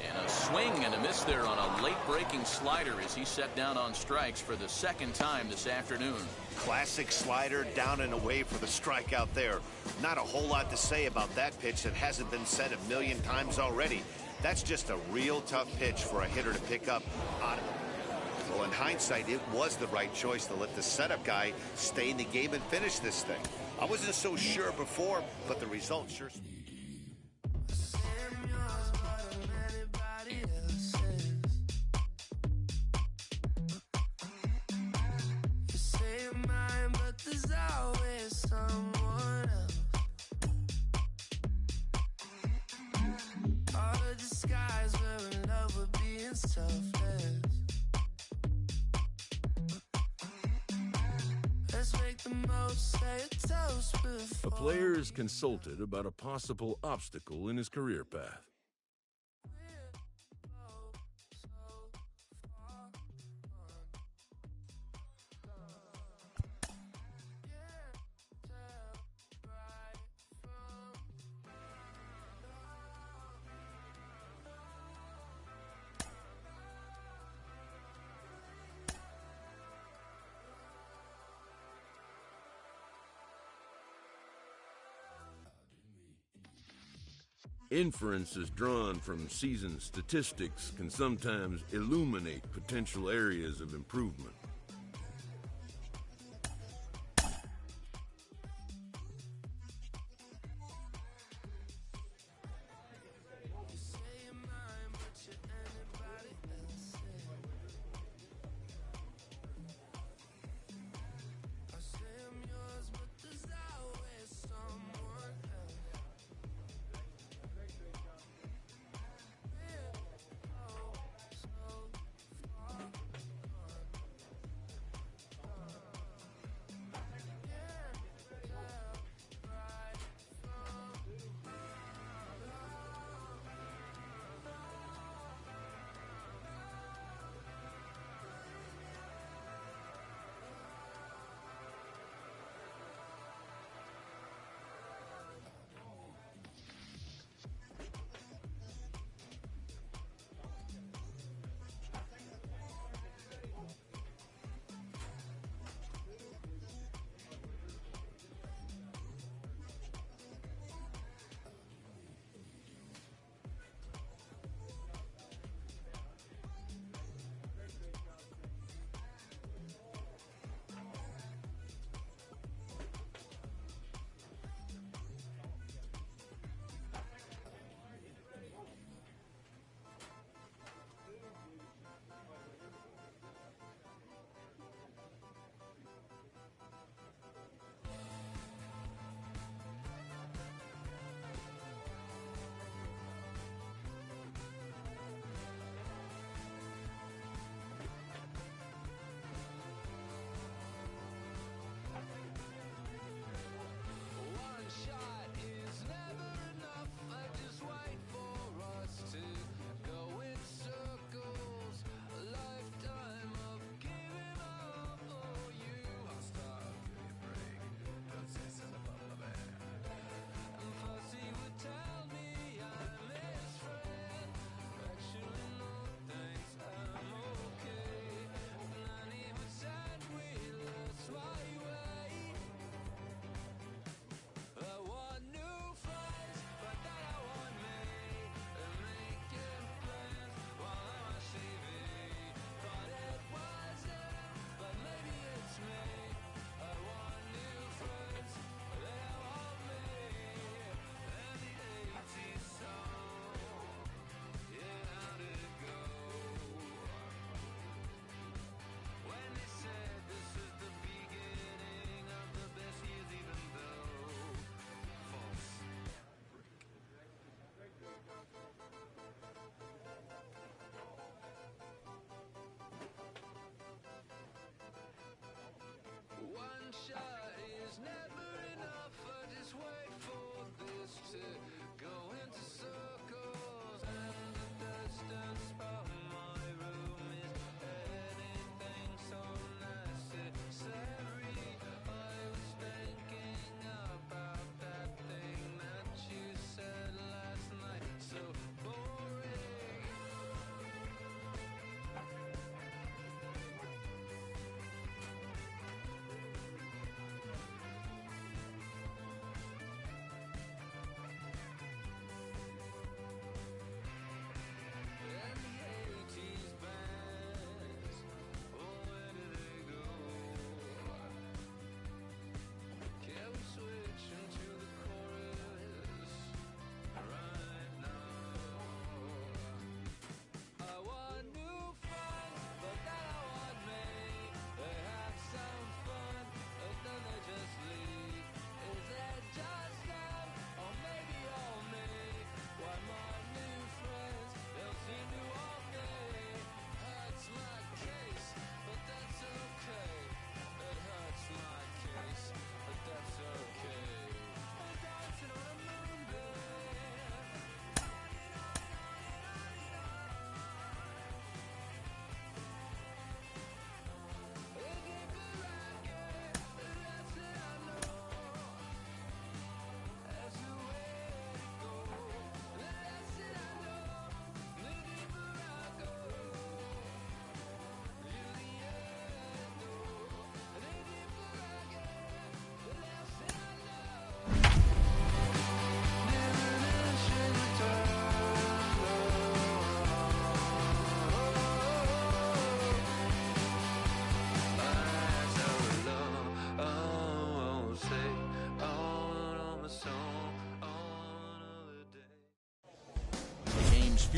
And a swing and a miss there on a late breaking slider as he set down on strikes for the second time this afternoon. Classic slider down and away for the strikeout there. Not a whole lot to say about that pitch that hasn't been said a million times already. That's just a real tough pitch for a hitter to pick up on. Well, in hindsight, it was the right choice to let the setup guy stay in the game and finish this thing. I wasn't so sure before, but the result sure. A player is consulted about a possible obstacle in his career path. Inferences drawn from season statistics can sometimes illuminate potential areas of improvement.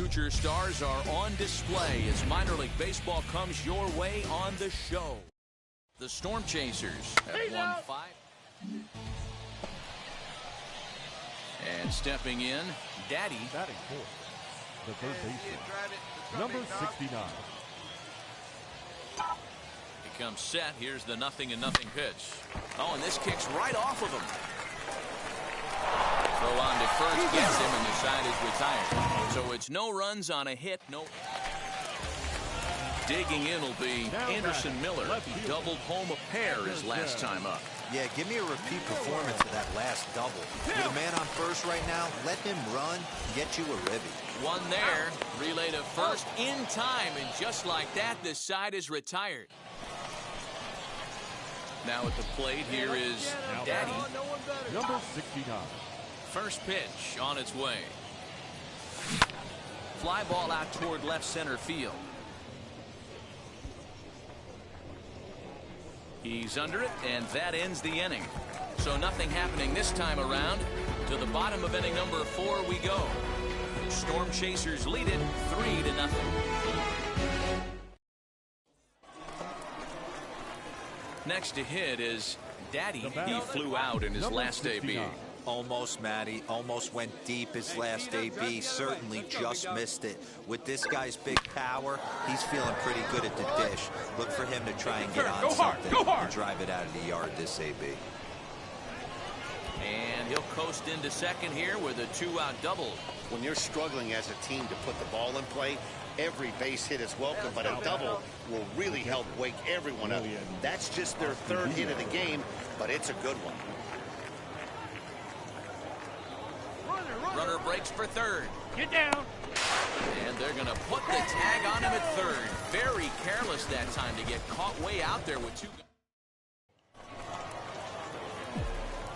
future stars are on display as minor league baseball comes your way on the show. The Storm Chasers have won 5. And stepping in, Daddy. Batting fourth, the third baseman, number 69. He comes set. Here's the 0-0 pitch. Oh, and this kicks right off of him. Throw on to first gets him, and the side is retired. So it's no runs on a hit. No. Digging in will be Anderson Miller. He doubled home a pair his last time up. Yeah, give me a repeat performance of that last double. With a man on first right now, let him run and get you a ribby. One there. Relay to first in time, and just like that, the side is retired. Now at the plate, here is Daddy. Number 69. First pitch on its way. Fly ball out toward left center field. He's under it, and that ends the inning. So nothing happening this time around. To the bottom of inning number 4 we go. The Storm Chasers lead it 3-0. Next to hit is Daddy. He flew out in his last AB. Almost, Matty. Almost went deep his last AB. Certainly just missed it. With this guy's big power, he's feeling pretty good at the dish. Look for him to try and get on something and drive it out of the yard this AB. And he'll coast into second here with a 2-out double. When you're struggling as a team to put the ball in play, every base hit is welcome, but a double will really help wake everyone up. That's just their third hit of the game, but it's a good one. Runner breaks for third. Get down. And they're going to put the tag on him at third. Very careless that time to get caught way out there with 2 guys.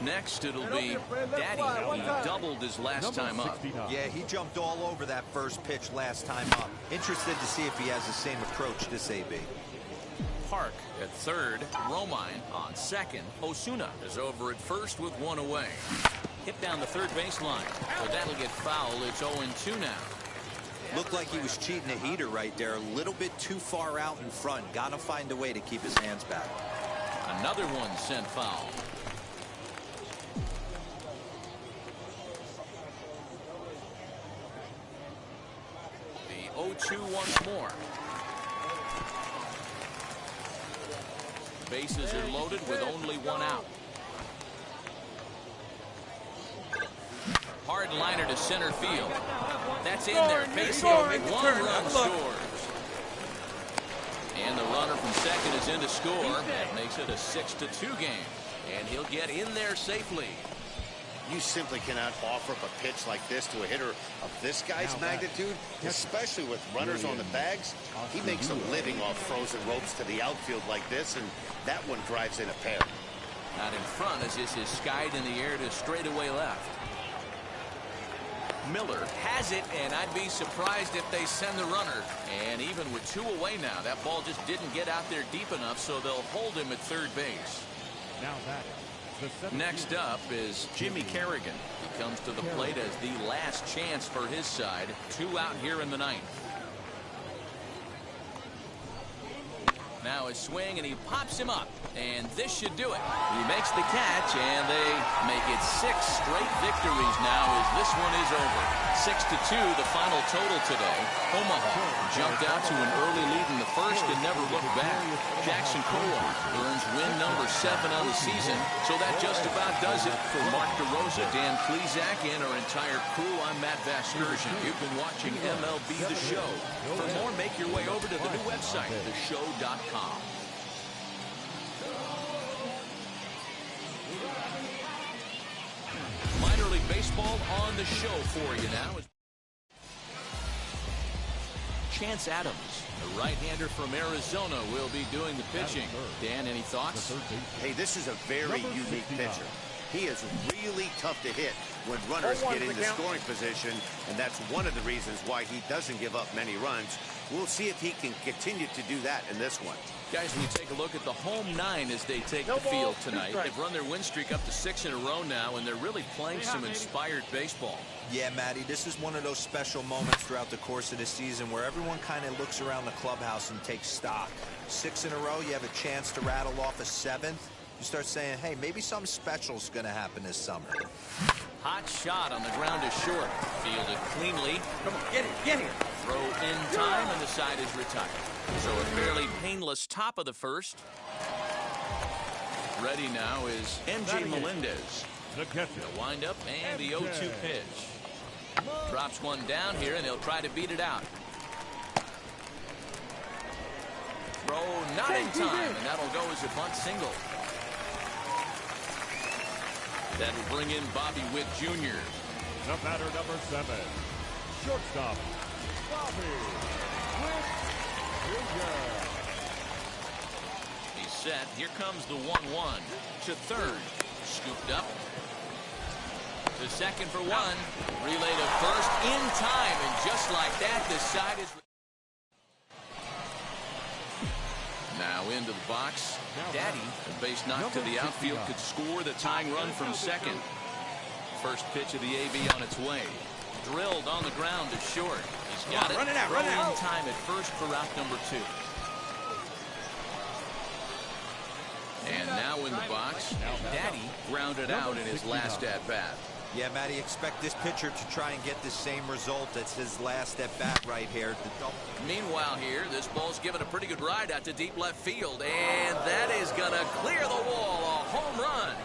Next, it'll be Daddy. He doubled his last time up. Yeah, he jumped all over that first pitch last time up. Interested to see if he has the same approach this AB. Park at third. Romine on second. Osuna is over at first with 1 away. Hit down the third baseline. So that'll get foul. It's 0-2 now. Looked like he was cheating a heater right there. A little bit too far out in front. Gotta find a way to keep his hands back. Another one sent foul. The 0-2 once more. Bases are loaded with only 1 out. Hard liner to center field. That's in there. Base hit. 1 run scores. And the runner from second is in to score. That makes it a 6-2 game. And he'll get in there safely. You simply cannot offer up a pitch like this to a hitter of this guy's magnitude, especially with runners on the bags. He makes a living off frozen ropes to the outfield like this, and that one drives in a pair. Out in front as this is skied in the air to straightaway left. Miller has it, and I'd be surprised if they send the runner. And even with 2 away now, that ball just didn't get out there deep enough, so they'll hold him at third base. Next up is Jimmy Kerrigan. He comes to the plate as the last chance for his side. 2 out here in the 9th. Now his swing, and he pops him up. And this should do it. He makes the catch, and they make it 6 straight victories now as this one is over. 6-2, the final total today. Omaha jumped out to an early lead in the first and never looked back. Jackson Cole earns win number 7 on the season. So that just about does it. For Mark DeRosa, Dan Plezak, and our entire crew, I'm Matt Vasgersian. You've been watching MLB The Show. For more, make your way over to the new website, theshow.com. Minor League Baseball on the show for you now. Chance Adams, the right-hander from Arizona, will be doing the pitching. Dan, any thoughts? Hey, this is a very unique pitcher. He is really tough to hit when runners get into scoring position, and that's one of the reasons why he doesn't give up many runs. We'll see if he can continue to do that in this one. Guys, we take a look at the home 9 as they take the field tonight. They've run their win streak up to 6 in a row now, and they're really playing some inspired baseball. Yeah, Matty, this is one of those special moments throughout the course of the season where everyone kind of looks around the clubhouse and takes stock. 6 in a row, you have a chance to rattle off a 7th. You start saying, hey, maybe something special is going to happen this summer. Hot shot on the ground is short. Fielded cleanly. Come on, get here. Throw in time, and the side is retired. So a fairly painless top of the first. Ready now is MJ Melendez. The catcher. The windup and the 0-2 pitch. Drops one down here, and he'll try to beat it out. Throw not in time, and that'll go as a bunt single. That'll bring in Bobby Witt Jr. The batter, number 7. Shortstop, Bobby Witt Jr. He's set. Here comes the 1-1 to third. Scooped up to second for one. Relay to first in time, and just like that, the side is now into the box. Daddy, a base knock to the outfield, could score the tying run from second. First pitch of the AB on its way. Drilled on the ground to short. He's got it. Run it out. In time at first for route number 2. And now in the box, Daddy grounded out in his last at-bat. Yeah, Matty, expect this pitcher to try and get the same result as his last at-bat right here. Meanwhile here, this ball's given a pretty good ride out to deep left field, and that is going to clear the wall. A home run.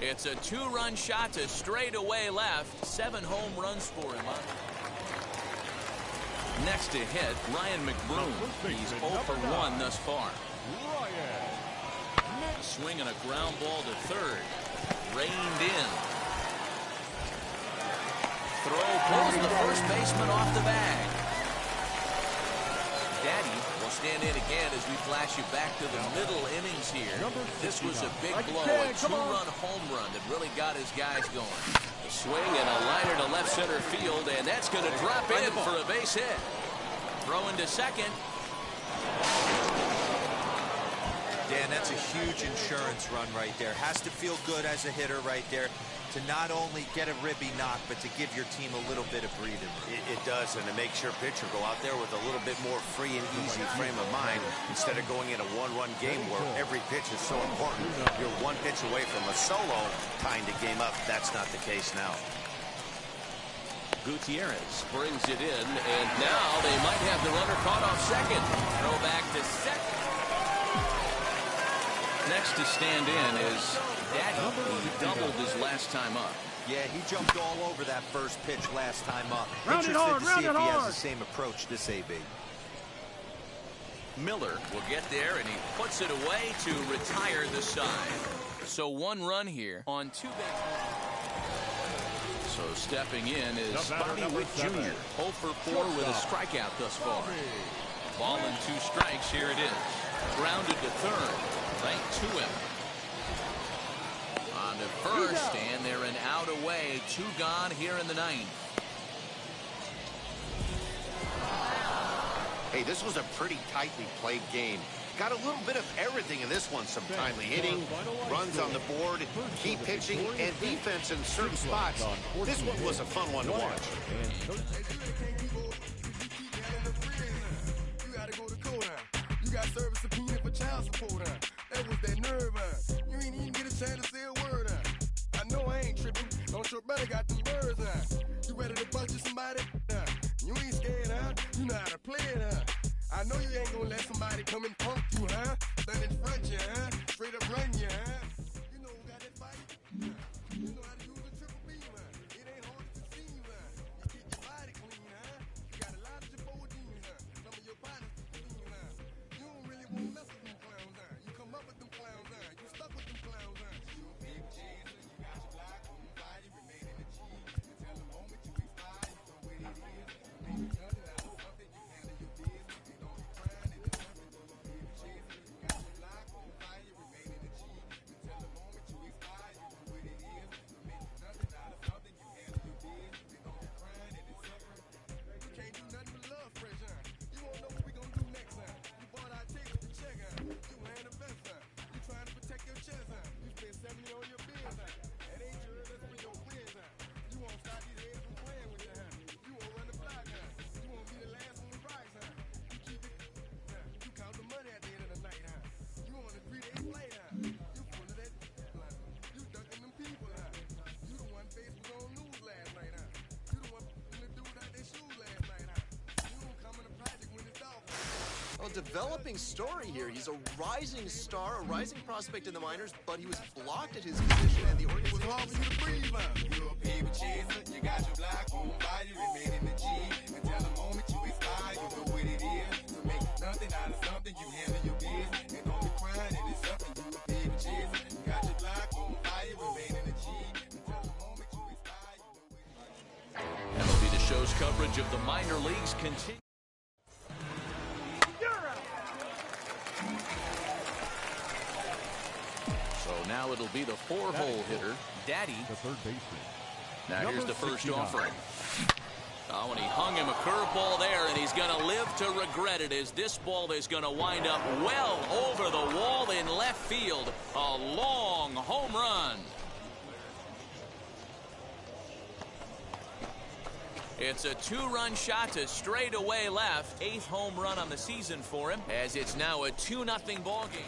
It's a 2-run shot to straightaway left. 7 home runs for him. Next to hit, Ryan McBroom. He's 0 for 1 thus far. A swing and a ground ball to third. Reined in. Throw pulls the first baseman off the bag. Daddy will stand in again as we flash you back to the middle innings here. This was a big blow, a 2-run home run that really got his guys going. A swing and a liner to left center field, and that's going to drop in for a base hit. Throwing to second. Dan, that's a huge insurance run right there. Has to feel good as a hitter right there to not only get a ribby knock, but to give your team a little bit of breathing. It does, and it makes your pitcher go out there with a little bit more free and easy frame of mind instead of going in a 1-run game where every pitch is so important. You're 1 pitch away from a solo tying the game up. That's not the case now. Gutierrez brings it in, and now they might have the runner caught off second. Throw back to second. Next to stand in is Daddy, who doubled his last time up. Yeah, he jumped all over that first pitch last time up. Round it Interested hard, to see round if it he has hard. the same approach this AB. Miller will get there, and he puts it away to retire the side. So 1 run here on 2 bases. So stepping in is Bobby Witt Jr. 0 for 4 with a strikeout thus far. Ball and 2 strikes. Here it is. Grounded to third. Right to him. On to first, and they're an out away. 2 gone here in the 9th. Hey, this was a pretty tightly played game. Got a little bit of everything in this one. Some timely hitting, runs on the board, key pitching, and defense in certain spots. This one was a fun one to watch. You gotta go to court. You got service subpoena for child support. That was that nerve. You ain't even get a chance to say a word. I know I ain't tripping. Don't your brother got them birds. You ready to bust you somebody? You ain't scared, huh? You know how to play it, I know you ain't gonna let somebody come and punk you, huh? Stand in front you, huh? Straight up run you, huh? You know who got that fight? You know how to use a triple beam, It ain't hard to see you, You keep your body clean, You got a lot of your bodeans, Some of your partners, You don't really want to mess with them clowns, You come up with them clowns, You stuck with them clowns, You a big cheese, you got your block on fire, you remain in the cheese. You tell the moment you expire, you know what it is. Maybe nothing out of something, you handle your business. You don't be crying in the service. Big cheese, you got your block on fire, you remain in the cheese. developing story here. He's a rising star, a rising prospect in the minors, but he was blocked at his position, and the organization... Hard for you to breathe, man. You're a paper chaser, you got your block on fire, remain in the G. Until the moment you expire, you know what it is. To make nothing out of something, you handle your biz. And don't be crying, it is something you a paper chaser. You got your block on fire, remain in the G. Until the moment you expire, you know what it is. MLB The Show's coverage of the minor leagues continues. So now it'll be the 4-hole hitter, Daddy. The third baseman. Now here's the first 69. offering. Oh, and he hung him a curveball there, and he's going to live to regret it as this ball is going to wind up well over the wall in left field. A long home run. It's a 2-run shot to straightaway left. 8th home run on the season for him, as it's now a 2-0 ball game.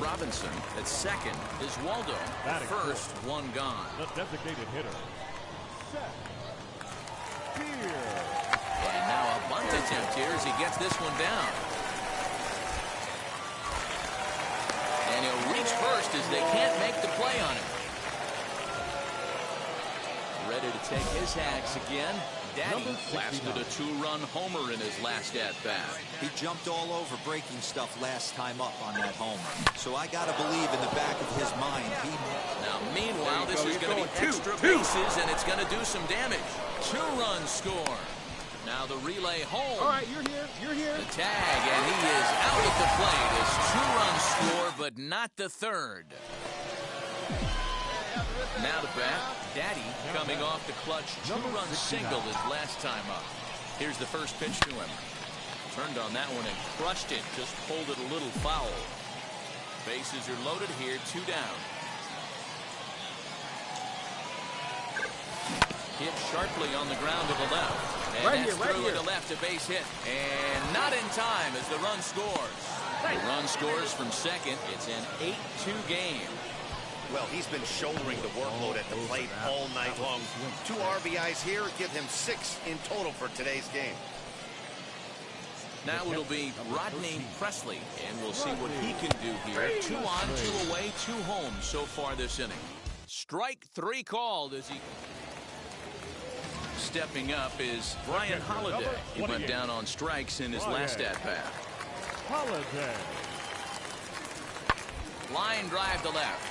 Robinson at second is Waldo. At first, one gone. The designated hitter. Set. Here. And now a bunt attempt here as he gets this one down. And he'll reach first as they can't make the play on him. Ready to take his hacks again. Daddy blasted a 2-run homer in his last at-bat. He jumped all over breaking stuff last time up on that homer. So I got to believe in the back of his mind. Now, meanwhile, this is going to be extra bases, and it's going to do some damage. 2-run score. Now the relay home. All right, you're here. You're here. The tag, and he is out at the plate. His 2-run score, but not the third. Now the bat, Daddy coming off the clutch 2-run single his last time up. Here's the first pitch to him. Turned on that one and crushed it. Just pulled it a little foul. Bases are loaded here, 2 down. Hit sharply on the ground to the left. And right that's here. To left, a base hit. And not in time as the run scores. The run scores from second. It's an 8-2 game. Well, he's been shouldering the workload at the plate all night long. 2 RBIs here give him 6 in total for today's game. Now it'll be Rodney Presley, and we'll see what he can do here. 2 on, 2 away, 2 home so far this inning. Strike 3 called as he... Stepping up is Brian Holiday. He went down on strikes in his last at-bat. Holiday. Line drive to left.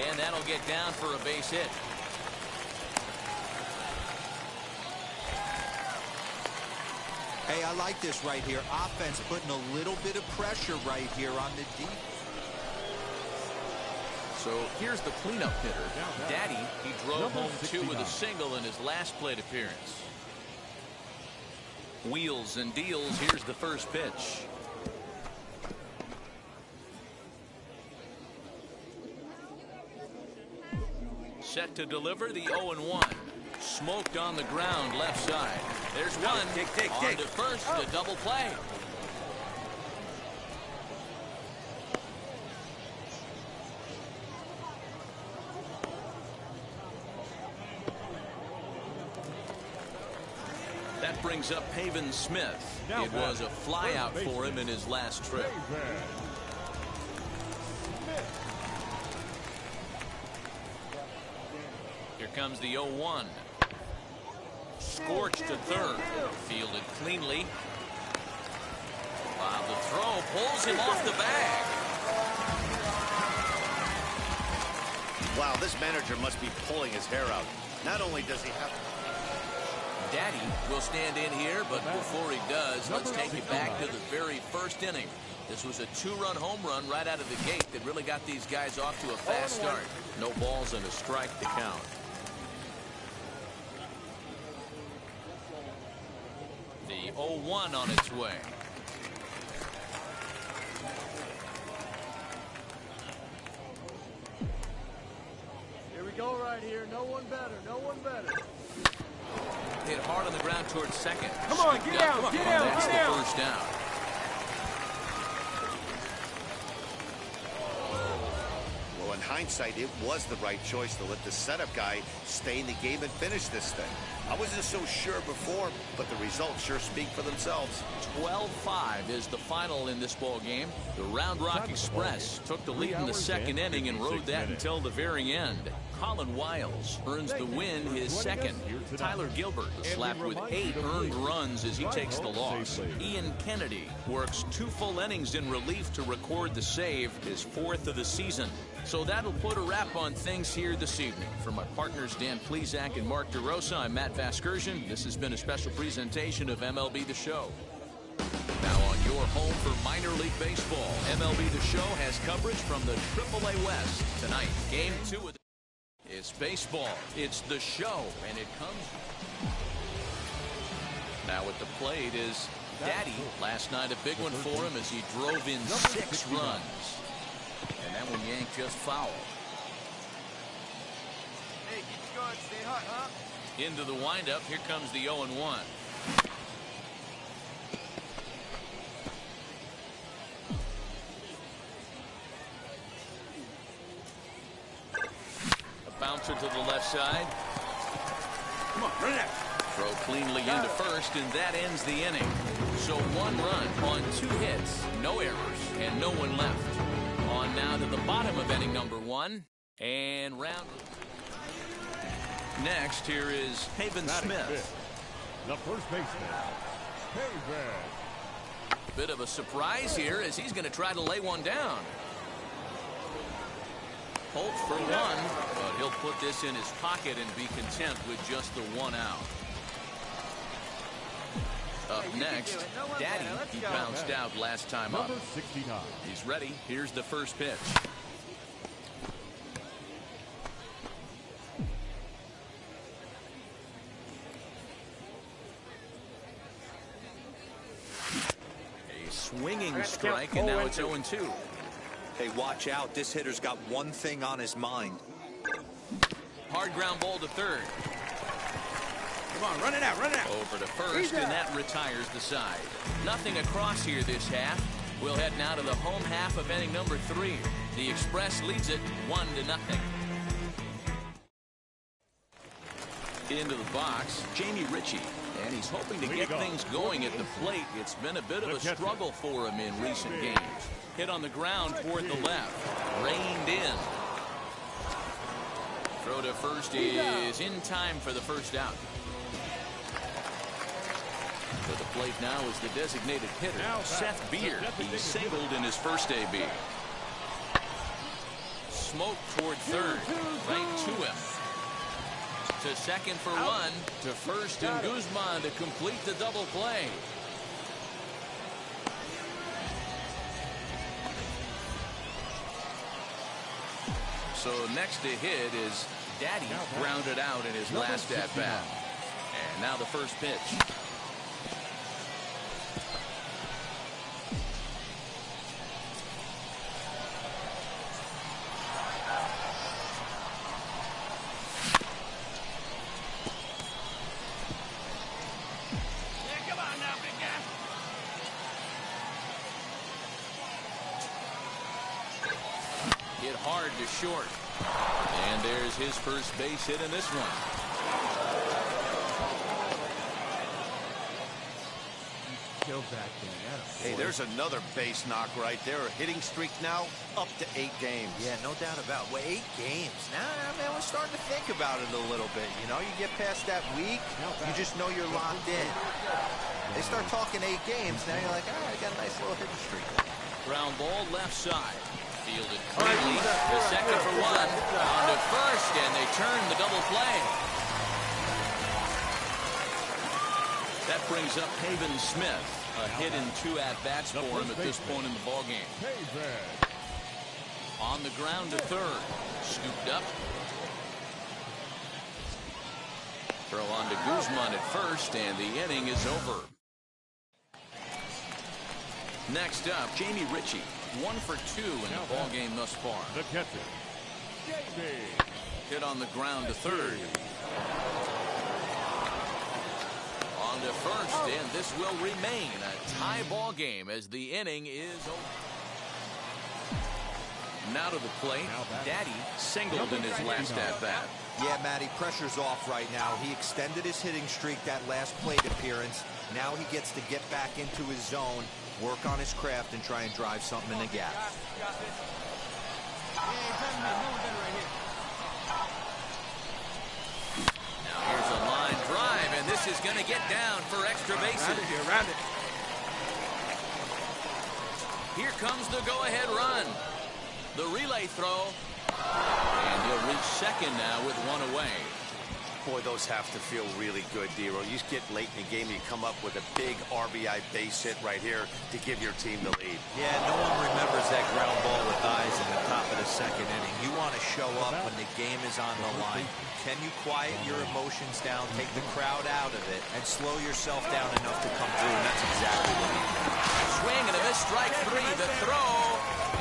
And that'll get down for a base hit. Hey, I like this right here. Offense putting a little bit of pressure right here on the deep. So here's the cleanup hitter. Daddy, he drove home 2 with a single in his last plate appearance. Wheels and deals. Here's the first pitch. Set to deliver the 0-1. Smoked on the ground left side. There's one. On to first, the double play. That brings up Pavin Smith. It was a flyout for him in his last trip. Here comes the 0-1. Scorched to third. Fielded cleanly. While the throw pulls him off the bag. Wow, this manager must be pulling his hair out. Not only does he have... Daddy will stand in here, but before he does, let's take you back to the very first inning. This was a 2-run home run right out of the gate that really got these guys off to a fast start. No balls and a strike to count. The 0-1 on its way. Here we go right here. No one better. No one better. Hit hard on the ground towards second. Come on, get down, get down, That's get down. the first down. Well, and hindsight, it was the right choice to let the setup guy stay in the game and finish this thing. I wasn't so sure before, but the results sure speak for themselves. 12-5 is the final in this ball game. The Round Rock Express took the lead in the second inning and rode that until the very end. Colin Wiles earns the win, his second. Tyler Gilbert is slapped with 8 earned runs as he takes the loss. Ian Kennedy works 2 full innings in relief to record the save, his 4th of the season. So that'll put a wrap on things here this evening. For my partners Dan Plesac and Mark DeRosa, I'm Matt Vasgersian. This has been a special presentation of MLB The Show. Now on your home for minor league baseball, MLB The Show has coverage from the AAA West. Tonight, Game 2 of it's baseball. It's The Show, and it comes. Now at the plate is Daddy. Last night a big one for him as he drove in 6 runs. And that one yanked just foul. Hey, keep it going. Stay hot, huh? Into the windup. Here comes the 0-1. Bouncer to the left side. Come on, run it out. Throw cleanly into first, and that ends the inning. So 1 run on 2 hits, no errors, and no one left. On now to the bottom of inning number 1, and round. Next, here is Haven Smith. The first baseman, Haven. Bit of a surprise here as he's going to try to lay one down. Holt for 1, but he'll put this in his pocket and be content with just the 1 out. Up next, Daddy, he bounced out last time up. Number 69. He's ready. Here's the first pitch. A swinging strike, and now it's 0-2. Hey, watch out. This hitter's got one thing on his mind. Hard ground ball to third. Come on, run it out, run it out. Over to first, and that retires the side. Nothing across here this half. We'll head now to the home half of inning number 3. The Express leads it 1-0. Into the box, Jamie Ritchie, and he's hoping to get things going at the plate. It's been a bit of a struggle for him in recent games. Hit on the ground toward the left. Reined in. Throw to first is in time for the first out. To the plate now is the designated hitter, Seth Beard. He singled in his first AB. Smoke toward third. Right to him. To second for 1. To first and Guzman to complete the double play. So next to hit is Daddy, grounded out in his last at-bat. And now the first pitch. Hit hard to short. And there's his first base hit in this one. Hey, there's another base knock right there. A hitting streak now up to 8 games. Yeah, no doubt about it. Well, 8 games. Now, man, we're starting to think about it a little bit. You know, you get past that week, you just know you're locked in. They start talking 8 games, now you're like, all right, I got a nice little hitting streak. Ground ball left side. Fielded cleanly. The second for 1. On to first, and they turn the double play. That brings up Haven Smith. A hit in 2 at-bats for him at this point in the ballgame. On the ground to third. Scooped up. Throw on to Guzman at first, and the inning is over. Next up, Jamie Ritchie. 1 for 2 in the ballgame thus far. The catcher, Jamie. Hit on the ground to third. On to first, and this will remain a tie ball game as the inning is over. Now to the plate, Daddy singled in his last at-bat. Yeah, Matty, pressure's off right now. He extended his hitting streak that last plate appearance. Now he gets to get back into his zone, work on his craft, and try and drive something in the gap. Now here's a line drive, and this is going to get down for extra bases. Here comes the go-ahead run. The relay throw. And he'll reach second now with one away. Boy, those have to feel really good, Dero. You get late in the game, you come up with a big RBI base hit right here to give your team the lead. Yeah, no one remembers that ground ball with eyes in the top of the second inning. You want to show up when the game is on the line. Can you quiet your emotions down, take the crowd out of it, and slow yourself down enough to come through? And that's exactly what he did. Swing and a miss, strike three, the throw.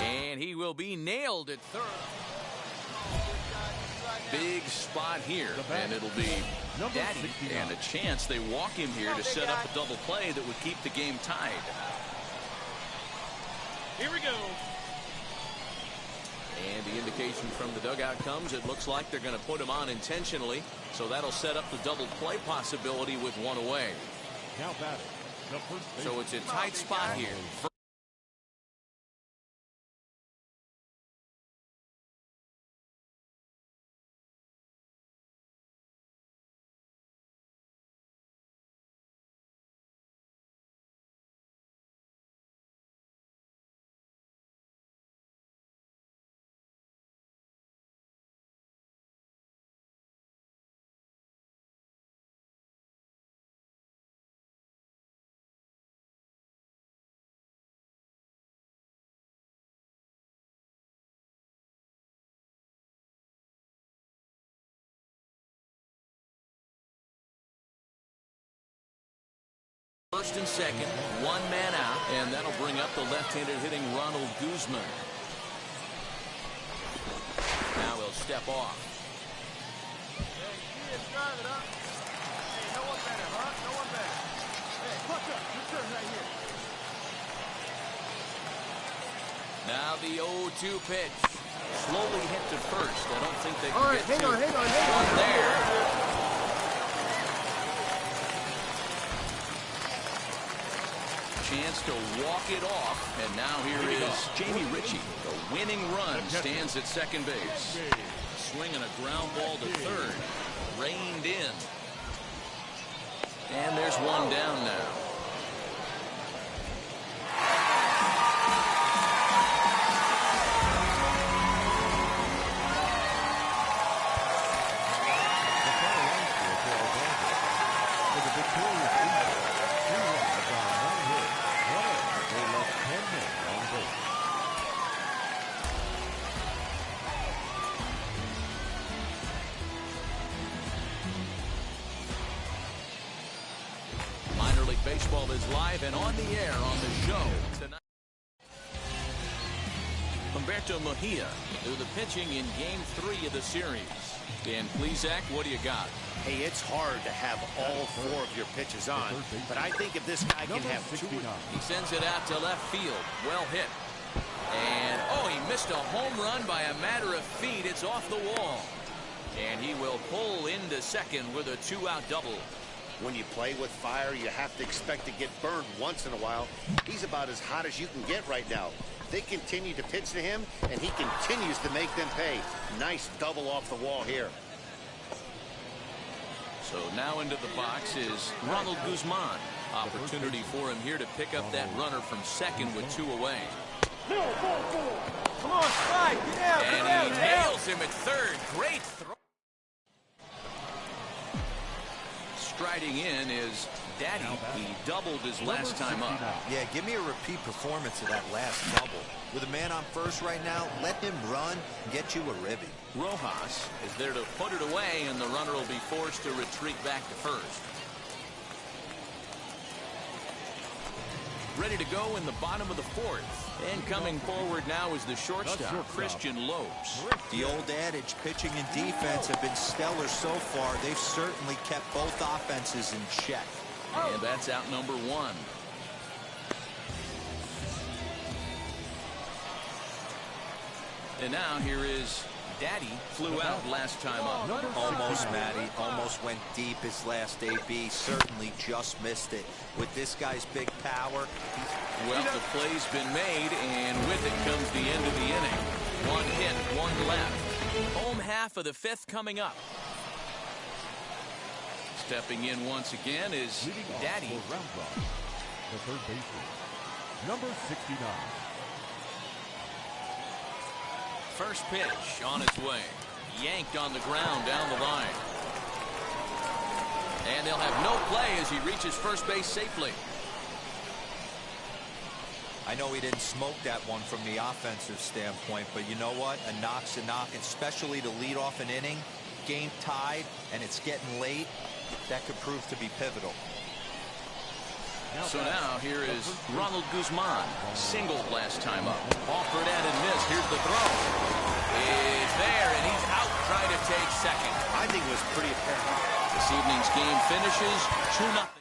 And he will be nailed at third. Big spot here, and it'll be Daddy, and a chance they walk him here to set up a double play that would keep the game tied. Here we go. And the indication from the dugout comes, it looks like they're going to put him on intentionally, so that'll set up the double play possibility with one away. Now batting, the first baseman. So it's a tight spot here. First and second, one man out, and that'll bring up the left-handed hitting Ronald Guzman. Now he'll step off. Hey, drive it up. Hey, no one better, huh? No one better. Hey, puck up. Your turn right here. Now the 0-2 pitch. Slowly hit to first. I don't think they can All right, get hang on. one there. Chance to walk it off, and now here is Jamie Ritchie. The winning run stands at second base. Swinging a ground ball to third. Reined in. And there's one down now. Baseball is live and on the air on the show tonight. Humberto Mejia do the pitching in Game 3 of the series. Dan Plesac, what do you got? Hey, it's hard to have all four of your pitches on, but I think if this guy can have two. He sends it out to left field. Well hit. And, oh, he missed a home run by a matter of feet. It's off the wall. And he will pull into second with a two-out double. When you play with fire, you have to expect to get burned once in a while. He's about as hot as you can get right now. They continue to pitch to him, and he continues to make them pay. Nice double off the wall here. So now into the box is Ronald Guzman. Opportunity for him here to pick up that runner from second with two away. Come on, slide. Get out. And he nails him at third. Great throw. Striding in is Daddy. He doubled his last time up. Yeah, give me a repeat performance of that last double. With a man on first right now, let him run and get you a ribby. Rojas is there to put it away, and the runner will be forced to retreat back to first. Ready to go in the bottom of the fourth. And coming forward now is the shortstop, Christian Lopes. The old adage, pitching and defense have been stellar so far. They've certainly kept both offenses in check. And that's out number one. And now here is Daddy. Flew out last time up. Almost, Matty. Almost went deep his last AB. Certainly just missed it. With this guy's big power. Well, the play's been made, and with it comes the end of the inning. One hit, one left. Home half of the fifth coming up. Stepping in once again is Daddy. For round draw, the third baseman, number 69. First pitch on its way. Yanked on the ground down the line. And they'll have no play as he reaches first base safely. I know he didn't smoke that one from the offensive standpoint, but you know what? A knock's a knock, especially to lead off an inning. Game tied, and it's getting late. That could prove to be pivotal. So now here is Ronald Guzman. Singled last time up. Offered and missed. Here's the throw. It's there, and he's out trying to take second. I think it was pretty apparent. This evening's game finishes 2-0.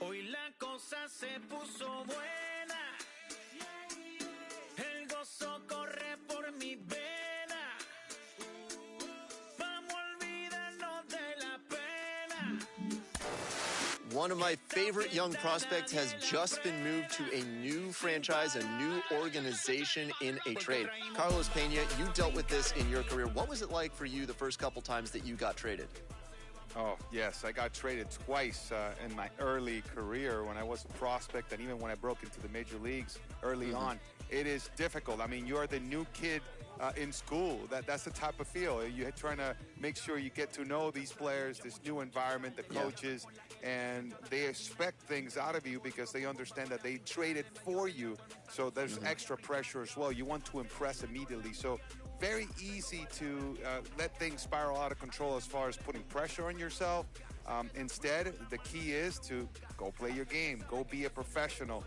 Hoy la cosa se puso buena. El gozo corre por mi vena. Vamos a olvidarnos de la pena. One of my favorite young prospects has just been moved to a new franchise, a new organization in a trade. Carlos Pena, you dealt with this in your career. What was it like for you the first couple times that you got traded? Oh, yes, I got traded twice in my early career when I was a prospect, and even when I broke into the major leagues early on. It is difficult. I mean, you're the new kid in school. That's the type of feel. You're trying to make sure you get to know these players, this new environment, the coaches, and they expect things out of you because they understand that they traded for you. So there's extra pressure as well. You want to impress immediately. So very easy to let things spiral out of control as far as putting pressure on yourself. Instead, the key is to go play your game, go be a professional.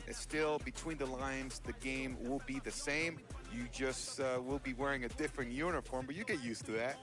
It's still between the lines, the game will be the same. You just will be wearing a different uniform, but you get used to that.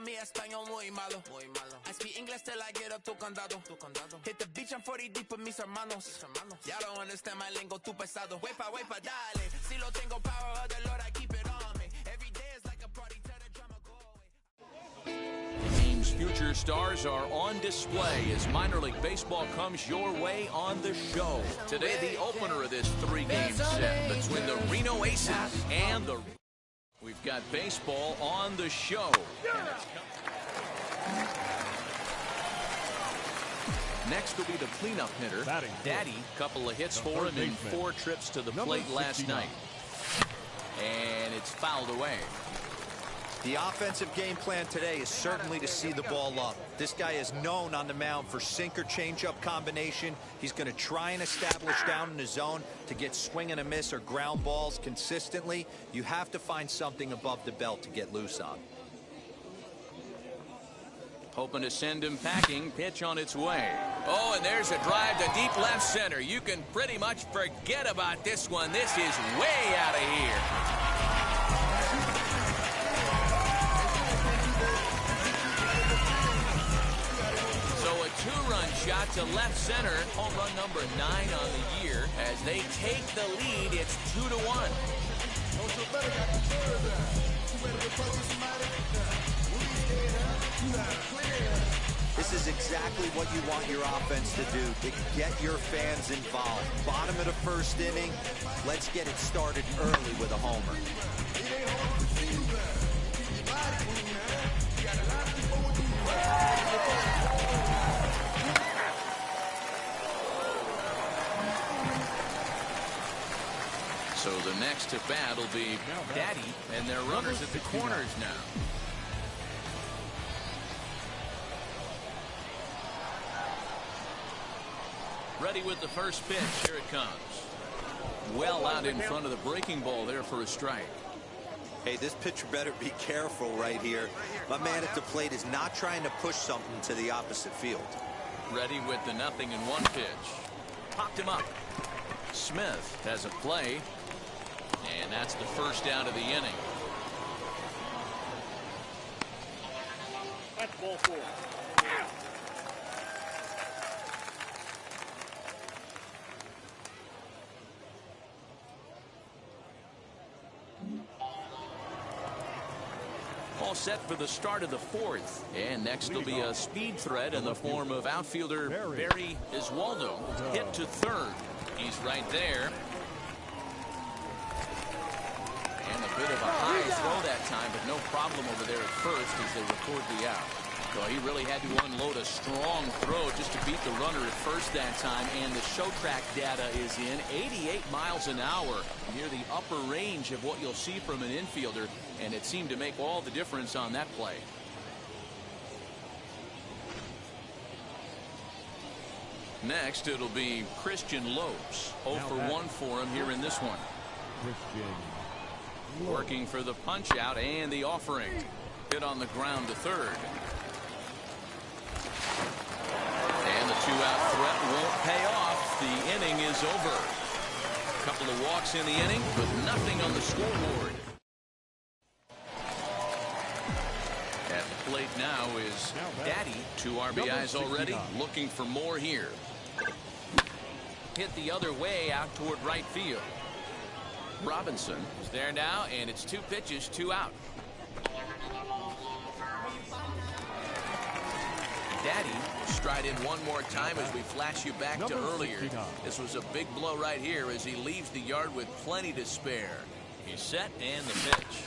Mi español muy malo. I speak English till I get up tu condado. Hit the beach, I'm 40 deep with mis hermanos. Ya don't understand my lingo, tu pesado. Wepa, dale. Si lo tengo power of the Lord, I keep it on me. Every day is like a party, tell the drama go away. The team's future stars are on display as minor league baseball comes your way on the show. Today, the opener of this three-game set between the Reno Aces and the... We've got baseball on the show. Next will be the cleanup hitter, Daddy. Couple of hits for him in 4 trips to the plate last night. And it's fouled away. The offensive game plan today is certainly to see the ball up. This guy is known on the mound for sinker changeup combination. He's going to try and establish down in the zone to get swing and a miss or ground balls consistently. You have to find something above the belt to get loose on. Hoping to send him packing. Pitch on its way. Oh, and there's a drive to deep left center. You can pretty much forget about this one. This is way out of here. Two-run shot to left center. Home run number 9 on the year. As they take the lead, it's 2-1. This is exactly what you want your offense to do, to get your fans involved. Bottom of the first inning, let's get it started early with a homer. So the next to bat will be Daddy, and their runners at the corners now. Ready with the first pitch. Here it comes. Well out in front of the breaking ball there for a strike. Hey, this pitcher better be careful right here. My man at the plate is not trying to push something to the opposite field. Ready with the 0-1 pitch. Popped him up. Smith has a play. And that's the first out of the inning. That's ball 4. All set for the start of the 4th. And next will be a speed threat in the form of outfielder Barry Iswaldo. Hit to third. He's right there. And a bit of a high throw that time, but no problem over there at first as they record the out. So he really had to unload a strong throw just to beat the runner at first that time. And the show track data is in 88 miles an hour, near the upper range of what you'll see from an infielder. And it seemed to make all the difference on that play. Next, it'll be Christian Lopes. 0 for 1 for him here in this one. Working for the punch out and the offering. Hit on the ground to third. And the 2-out threat won't pay off. The inning is over. A couple of walks in the inning, but nothing on the scoreboard. At the plate now is Daddy. 2 RBIs already. Looking for more here. Hit the other way out toward right field. Robinson is there now, and it's 2 pitches, 2 out. Daddy stride in one more time as we flash you back to earlier. This was a big blow right here as he leaves the yard with plenty to spare. He's set and the pitch.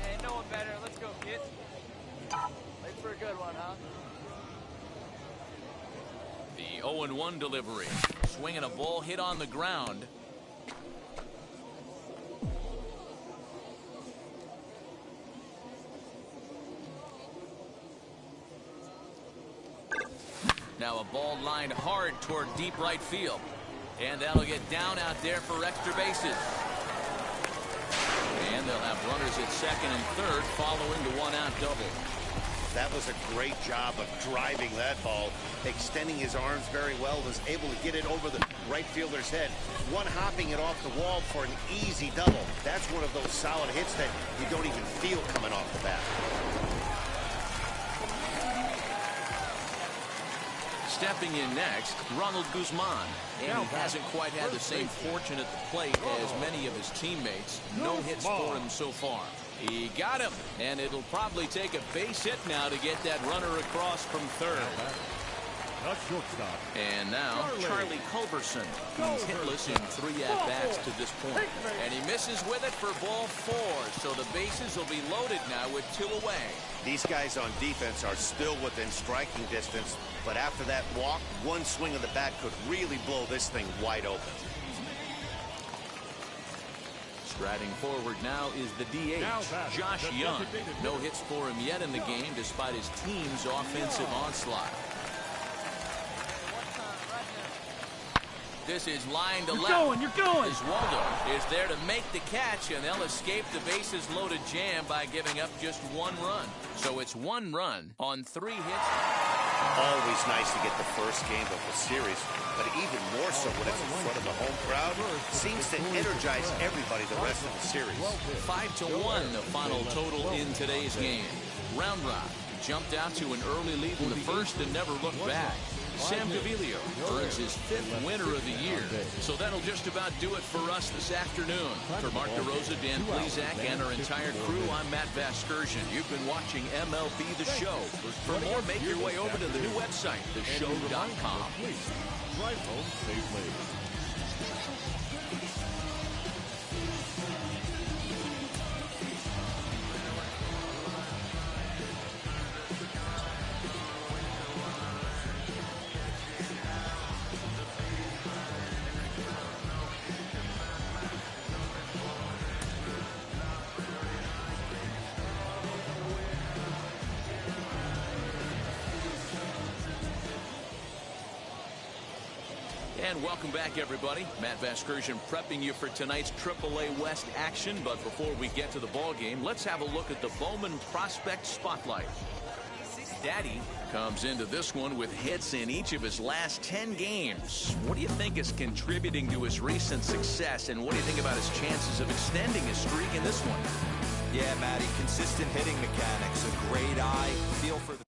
Hey, no one better. Let's go, kids. Wait for a good one, huh? The 0-1 delivery. Swinging a ball hit on the ground. Now a ball lined hard toward deep right field. And that'll get down out there for extra bases. And they'll have runners at second and third following the 1-out double. That was a great job of driving that ball, extending his arms very well, was able to get it over the right fielder's head, one-hopping it off the wall for an easy double. That's one of those solid hits that you don't even feel coming off the bat. Stepping in next, Ronald Guzman. And he hasn't quite had the same fortune at the plate as many of his teammates. No hits for him so far. He got him, and it'll probably take a base hit now to get that runner across from third. And now Charlie Culberson. He's hitless in 3 at-bats to this point. And he misses with it for ball 4, so the bases will be loaded now with 2 away. These guys on defense are still within striking distance, but after that walk, one swing of the bat could really blow this thing wide open. Striding forward now is the DH, Josh Young. No hits for him yet in the game despite his team's offensive onslaught. This is line to left. You're going. Oswaldo is there to make the catch, and they'll escape the bases loaded jam by giving up just 1 run. So it's 1 run on 3 hits. Always nice to get the first game of the series, but even more so when it's in front of the home crowd. Seems to energize everybody the rest of the series. 5-1 the final total in today's game. Round Rock jumped out to an early lead in the first and never looked back. Sam Gaviglio earns his 5th winner of the year. So that'll just about do it for us this afternoon. For Mark DeRosa, Dan Plesac, and our entire crew, I'm Matt Vasgersian. You've been watching MLB The Show. For more, make your way over to the new website, theshow.com. Drive home safely. And welcome back, everybody. Matt Vasgersian prepping you for tonight's AAA West action. But before we get to the ball game, let's have a look at the Bowman Prospect Spotlight. Daddy comes into this one with hits in each of his last 10 games. What do you think is contributing to his recent success, and what do you think about his chances of extending his streak in this one? Yeah, Matty, consistent hitting mechanics, a great eye, feel for the...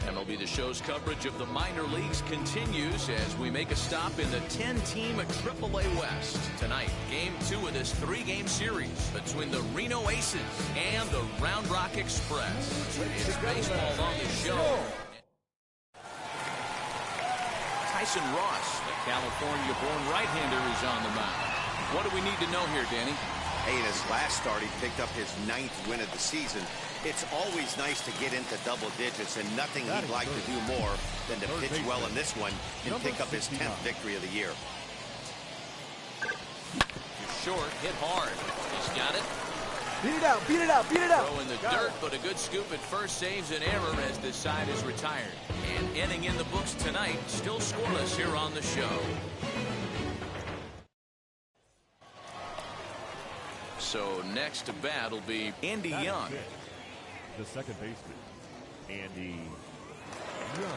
MLB The Show's coverage of the minor leagues continues as we make a stop in the 10-team AAA West. Tonight, Game 2 of this 3-game series between the Reno Aces and the Round Rock Express. It's baseball on the show. Tyson Ross, the California-born right-hander, is on the mound. What do we need to know here, Danny? Hey, in his last start, he picked up his 9th win of the season. It's always nice to get into double digits, and nothing he'd like to do more than to pitch well in this one and pick up his 10th victory of the year. Short, hit hard. He's got it. Beat it out, beat it out, beat it out. Throw in the dirt, but a good scoop at first saves an error as this side is retired. And inning in the books tonight, still scoreless here on the show. So next to bat will be Andy Young. The second baseman, Andy Young.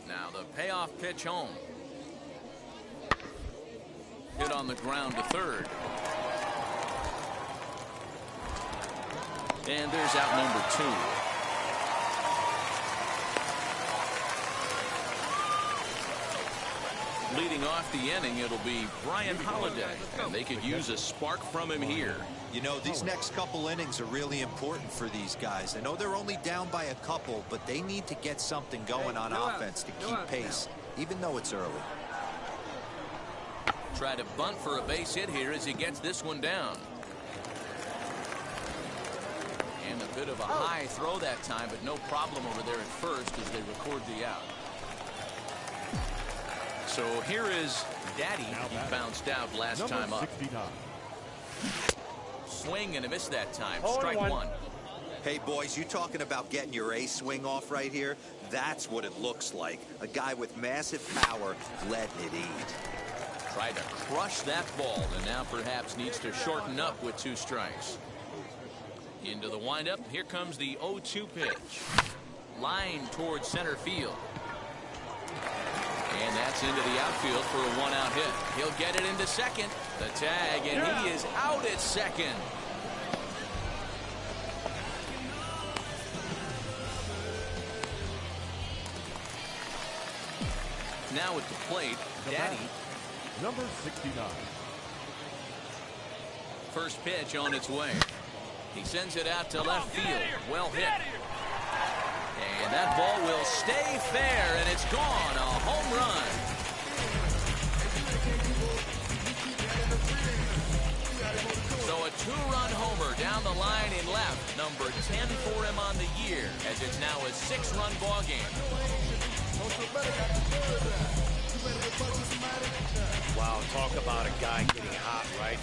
Now the payoff pitch home. Hit on the ground to third. And there's out number 2. Leading off the inning, it'll be Brian Holiday, and they could use a spark from him here. You know, these next couple innings are really important for these guys. I know they're only down by a couple, but they need to get something going on offense to keep pace, even though it's early. Try to bunt for a base hit here as he gets this one down. And a bit of a high throw that time, but no problem over there at first as they record the out. So here is Daddy. He bounced out last time up. 69. Swing and a miss that time. Strike one. Hey, boys, you talking about getting your ace swing off right here? That's what it looks like. A guy with massive power letting it eat. Tried to crush that ball, and now perhaps needs to shorten up with 2 strikes. Into the windup. Here comes the 0-2 pitch. Line towards center field. And that's into the outfield for a 1-out hit. He'll get it into second. The tag, and he is out at second. Now at the plate, Daddy. Number 69. First pitch on its way. He sends it out to left field. Well hit. And that ball will stay fair, and it's gone. A home run. So a 2-run homer down the line in left. Number 10 for him on the year, as it's now a 6-run ball game. Wow, talk about a guy getting hot, right?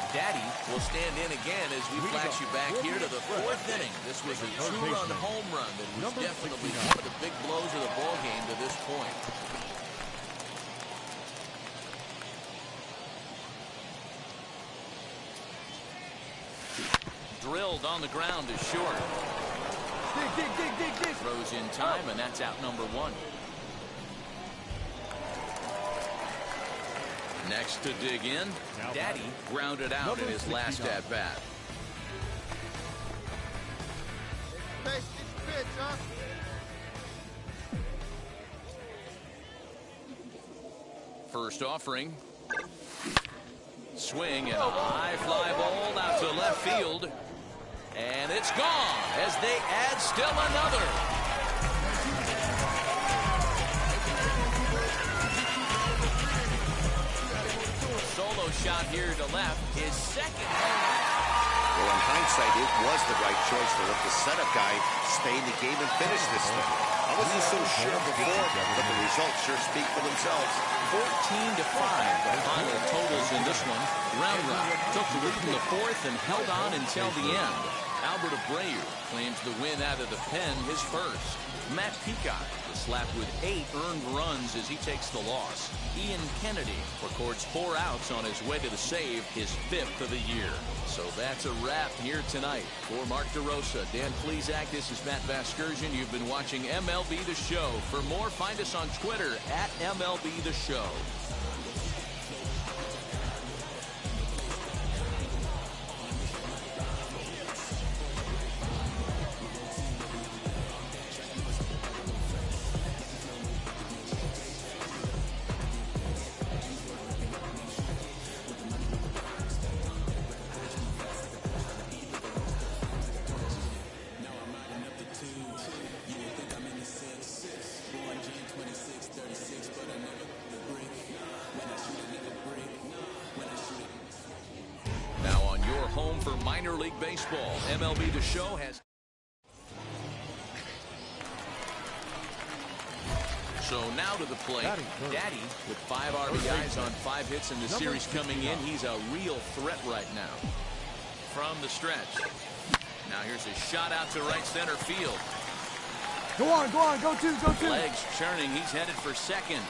Daddy will stand in again as we flash you back here to the 4th inning. This was a 2-run home run that was definitely one of the big blows of the ball game to this point. Drilled on the ground is short. Dig. Throws in time, and that's out number 1. Next to dig in, Daddy grounded out in his last at-bat. First offering. Swing and a high fly ball out to left field. And it's gone as they add still another. Solo shot here to left, his second. Well, in hindsight, it was the right choice to let the setup guy stay in the game and finish this thing. I wasn't so sure before, but the results sure speak for themselves. 14-5, the final totals in this one. Round Rock took the lead in the 4th and held on until the end. Albert Abreu claims the win out of the pen, his first. Matt Peacock is slapped with 8 earned runs as he takes the loss. Ian Kennedy records 4 outs on his way to the save, his 5th of the year. So that's a wrap here tonight. For Mark DeRosa, Dan Plesac, this is Matt Vasgersian. You've been watching MLB The Show. For more, find us on Twitter at MLB The Show. League Baseball. MLB The Show has... So now to the plate, Daddy with 5 RBIs on 5 hits in the series coming in. He's a real threat right now. From the stretch. Now here's a shot out to right center field. Go on, go two. Legs churning, he's headed for second.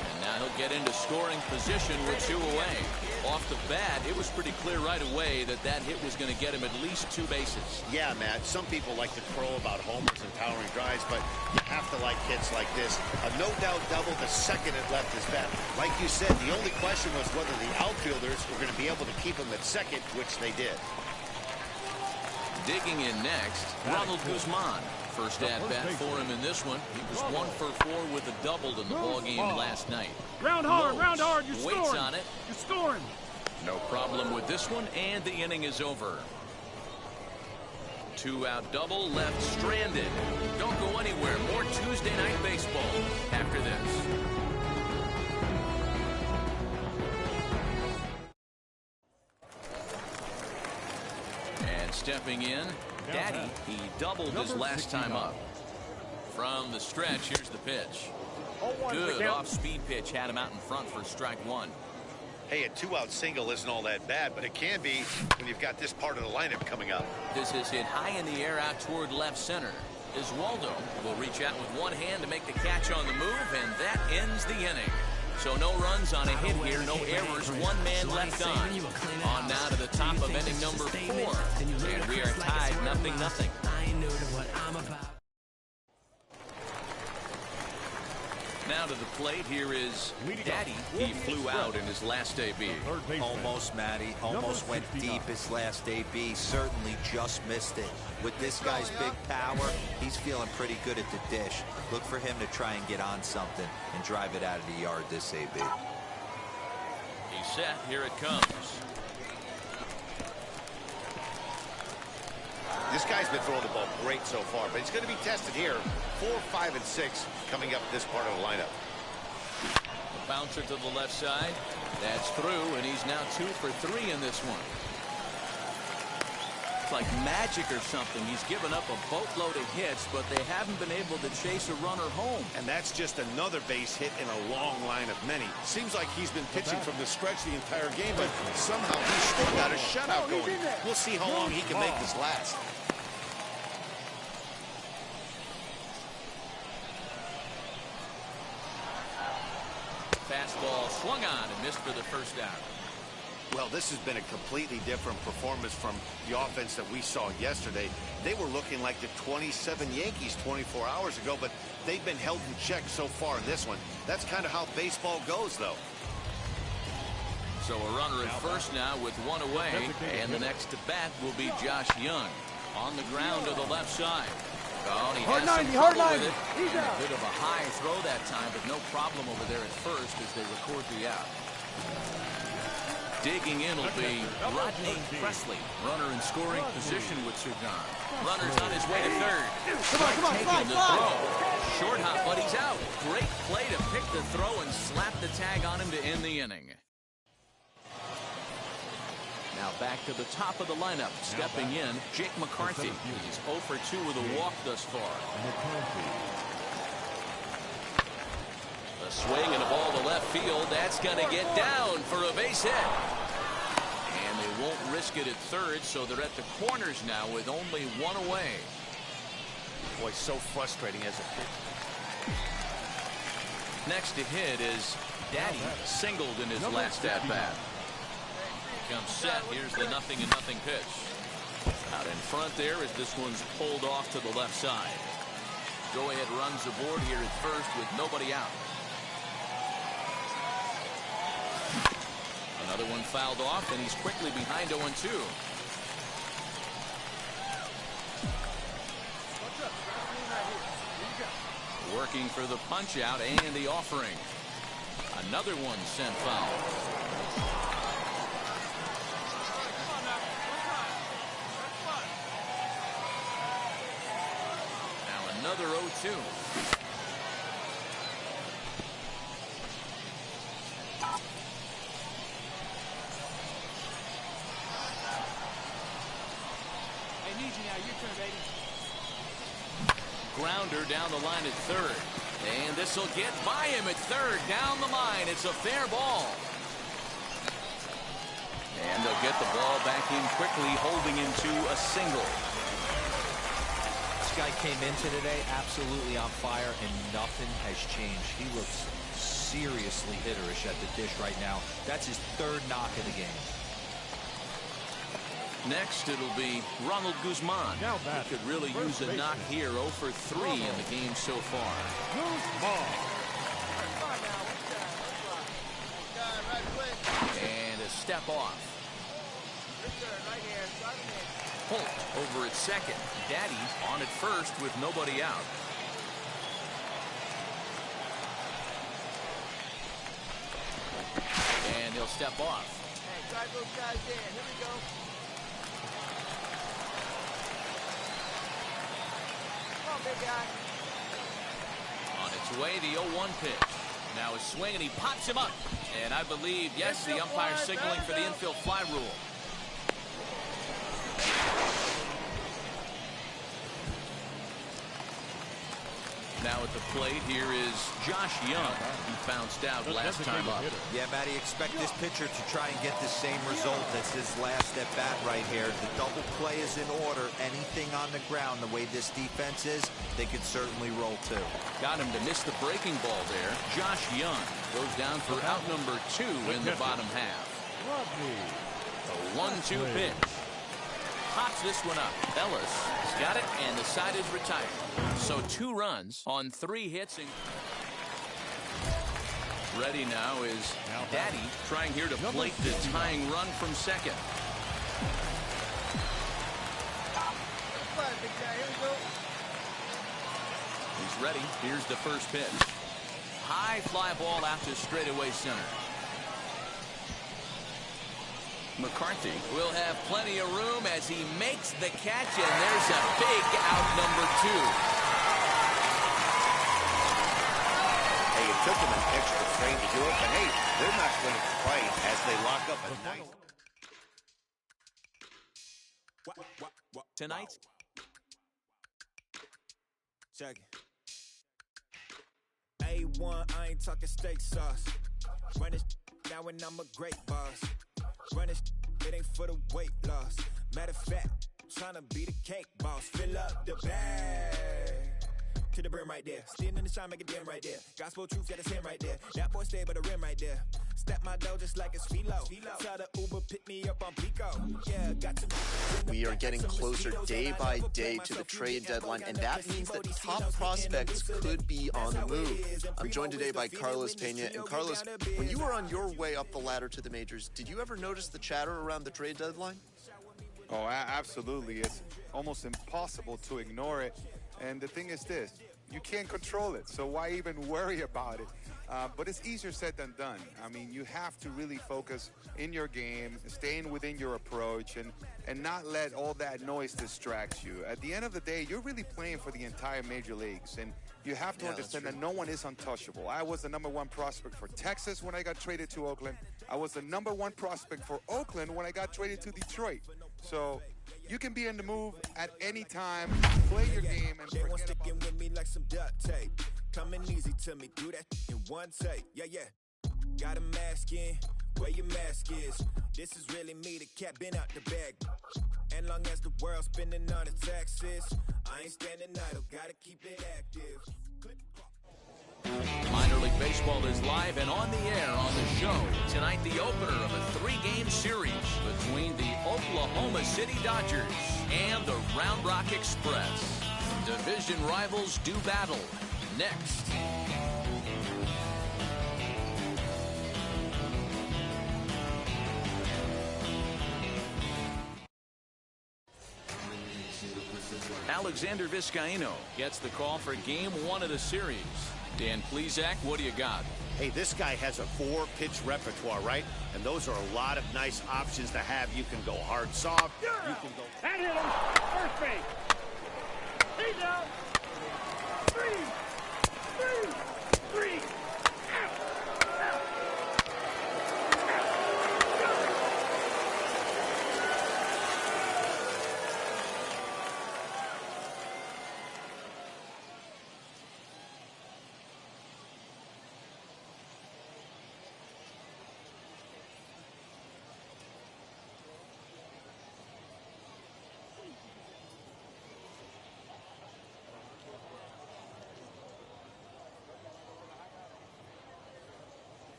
And now he'll get into scoring position with 2 away. Off the bat, it was pretty clear right away that that hit was going to get him at least 2 bases. Yeah, Matt, some people like to crow about homers and towering drives, but you have to like hits like this. A no-doubt double the second it left his bat. Like you said, the only question was whether the outfielders were going to be able to keep him at second, which they did. Digging in next, Ronald Guzman. First at-bat for him in this one. He was 1 for 4 with a double in the ballgame last night. Round hard, you're scoring. Waits on it. You're scoring. No problem with this one, and the inning is over. 2-out double left stranded. Don't go anywhere. More Tuesday Night Baseball after this. And stepping in, Daddy, he doubled his last time up. From the stretch, here's the pitch. Good off-speed pitch, had him out in front for strike 1. Hey, a 2-out single isn't all that bad, but it can be when you've got this part of the lineup coming up. This is hit high in the air out toward left center. Oswaldo will reach out with one hand to make the catch on the move, and that ends the inning. So no runs on a hit here, no errors, 1 man left on. On now to the top of inning number 4. And we are tied 0-0. Now to the plate, here is Daddy. He flew out in his last AB. Almost, Matty. Almost went deep his last AB. Certainly just missed it. With this guy's big power, he's feeling pretty good at the dish. Look for him to try and get on something and drive it out of the yard this AB. He's set. Here it comes. This guy's been throwing the ball great so far, but he's going to be tested here. 4, 5, and 6 coming up this part of the lineup. The bouncer to the left side. That's through, and he's now 2 for 3 in this one. It's like magic or something. He's given up a boatload of hits, but they haven't been able to chase a runner home. And that's just another base hit in a long line of many. Seems like he's been pitching from the stretch the entire game, but somehow he's still got a shutout going. We'll see how long he can make this last. Fastball swung on and missed for the first out. Well, this has been a completely different performance from the offense that we saw yesterday. They were looking like the 27 Yankees 24 hours ago, but they've been held in check so far in this one. That's kind of how baseball goes, though. So a runner at first now with 1 away, and the next to bat will be Josh Young on the ground to the left side. Oh, he has some trouble with it. And a bit of a high throw that time, but no problem over there at first as they record the out. Digging in will be Rodney Presley. Runner in scoring position with Sir John. Runner's on his way to third. Taking the throw. Short hop, but he's out. Great play to pick the throw and slap the tag on him to end the inning. Now back to the top of the lineup. Stepping in, Jake McCarthy. He's 0 for 2 with a walk thus far. A swing and a ball to left field. That's going to get down for a base hit. And they won't risk it at third, so they're at the corners now with only 1 away. Boy, so frustrating as a pitch. Next to hit is Daddy, singled in his last at-bat. Comes set. Here's the 0-0 pitch. Out in front there as this one's pulled off to the left side. Go-ahead runs aboard here at first with nobody out. Another one fouled off, and he's quickly behind 0-2. Working for the punch out and the offering. Another one sent foul. Another 0-2. Easy now, your turn, baby. Grounder down the line at third. And this will get by him at third. Down the line. It's a fair ball. And they'll get the ball back in quickly, holding him to a single. This guy came into today absolutely on fire, and nothing has changed. He looks seriously hitterish at the dish right now. That's his third knock of the game. Next, it'll be Ronald Guzman. Now he could really use a knock here. 0 for 3 in the game so far. And a step off. Holt over at second. Daddy on at first with nobody out. And he'll step off. Hey, drive those guys in. Here we go. Come on, big guy. On its way, the 0-1 pitch. Now a swing, and he pops him up. And I believe, yes, the umpire signaling for the infield fly rule. Now at the plate, here is Josh Young. He bounced out last time up. Yeah, Matty, expect this pitcher to try and get the same result as his last at bat right here. The double play is in order. Anything on the ground, the way this defense is, they could certainly roll too. Got him to miss the breaking ball there. Josh Young goes down for out number 2 in the bottom half. A 1-2 pitch. Pops this one up. Ellis has got it, and the side is retired. So 2 runs on 3 hits. Ready now is Daddy trying here to plate the tying run from second. He's ready. Here's the first pitch. High fly ball out to straightaway center. McCarthy will have plenty of room as he makes the catch, and there's a big out number 2. Hey, it took him an extra frame to do it, but hey, they're not going to fight as they lock up a nice. Tonight. Check it. A1, I ain't talking steak sauce. Run it now and I'm a great boss. Run it ain't for the weight loss. Matter of fact, tryna be the cake boss. Fill up the bag to the brim right there. Standing in the shine, make it dim right there. Gospel truth, got his hand right there. That boy stay by the rim right there. Step my dough just like it's philo. Tell the Uber pick me up on Pico. Yeah, got some. We are getting closer day by day to the trade deadline, and that means that top prospects could be on the move. I'm joined today by Carlos Pena. And Carlos, when you were on your way up the ladder to the majors, did you ever notice the chatter around the trade deadline? Oh, absolutely. It's almost impossible to ignore it. And the thing is this, you can't control it, so why even worry about it? But it's easier said than done. I mean, you have to really focus in your game, staying within your approach, and not let all that noise distract you. At the end of the day, you're really playing for the entire major leagues, and you have to understand that no one is untouchable. I was the #1 prospect for Texas when I got traded to Oakland. I was the #1 prospect for Oakland when I got traded to Detroit. So you can be in the move at any time, play your game, and forget sticking with me like some duct tape. Coming easy to me, do that in one take. Yeah, yeah. Got a mask in, where your mask is. This is really me, the cat been out the bag. And long as the world's spending on the taxes, I ain't standing idle, gotta keep it active. Minor League Baseball is live and on the air on the show. Tonight, the opener of a 3-game series between the Oklahoma City Dodgers and the Round Rock Express. Division rivals do battle. Next. Alexander Vizcaíno gets the call for Game 1 of the series. Dan Plesac, what do you got? Hey, this guy has a 4-pitch repertoire, right? And those are a lot of nice options to have. You can go hard, soft. You can go. That hit him. First base. He's out. 3.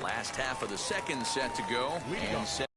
Last half of the second set to go. And set.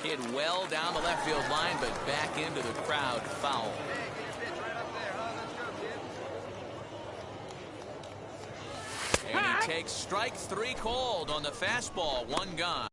Hit well down the left field line, but back into the crowd. Foul. And he takes strike 3 called on the fastball. 1 gone.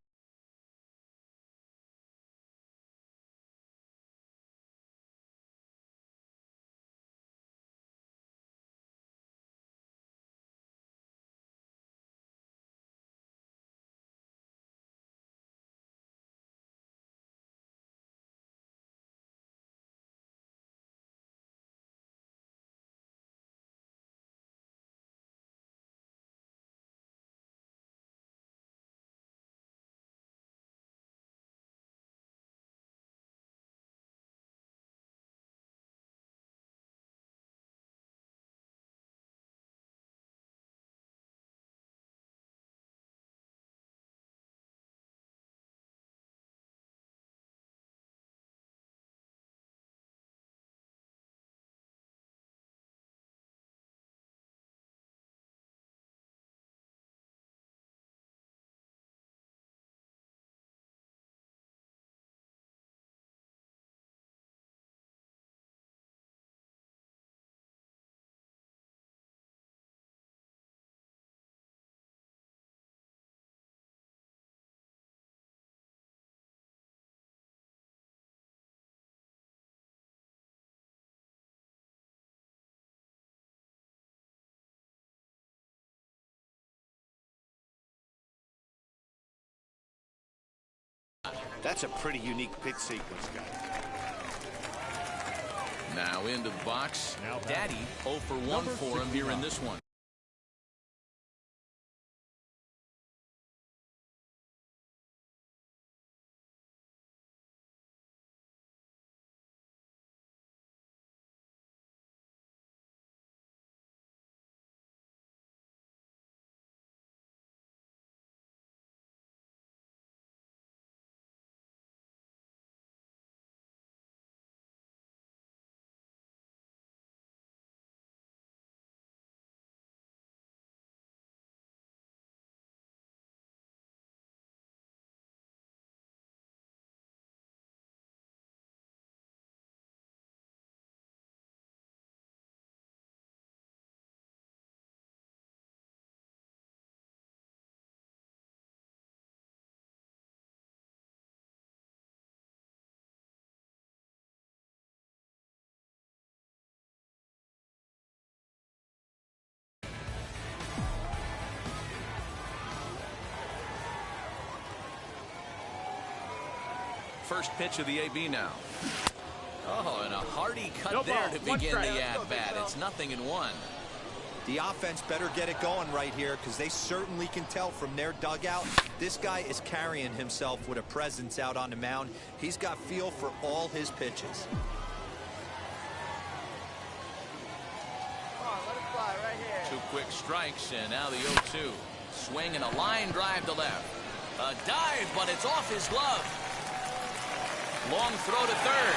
That's a pretty unique pitch sequence, guys. Now into the box. Daddy 0 for 1 for him here in this one. First pitch of the AB now. Oh, and a hearty cut there to begin the at-bat. It's 0-1. The offense better get it going right here because they certainly can tell from their dugout. This guy is carrying himself with a presence out on the mound. He's got feel for all his pitches. Come on, let it fly right here. 2 quick strikes, and now the 0-2. Swing and a line drive to left. A dive, but it's off his glove. Long throw to third.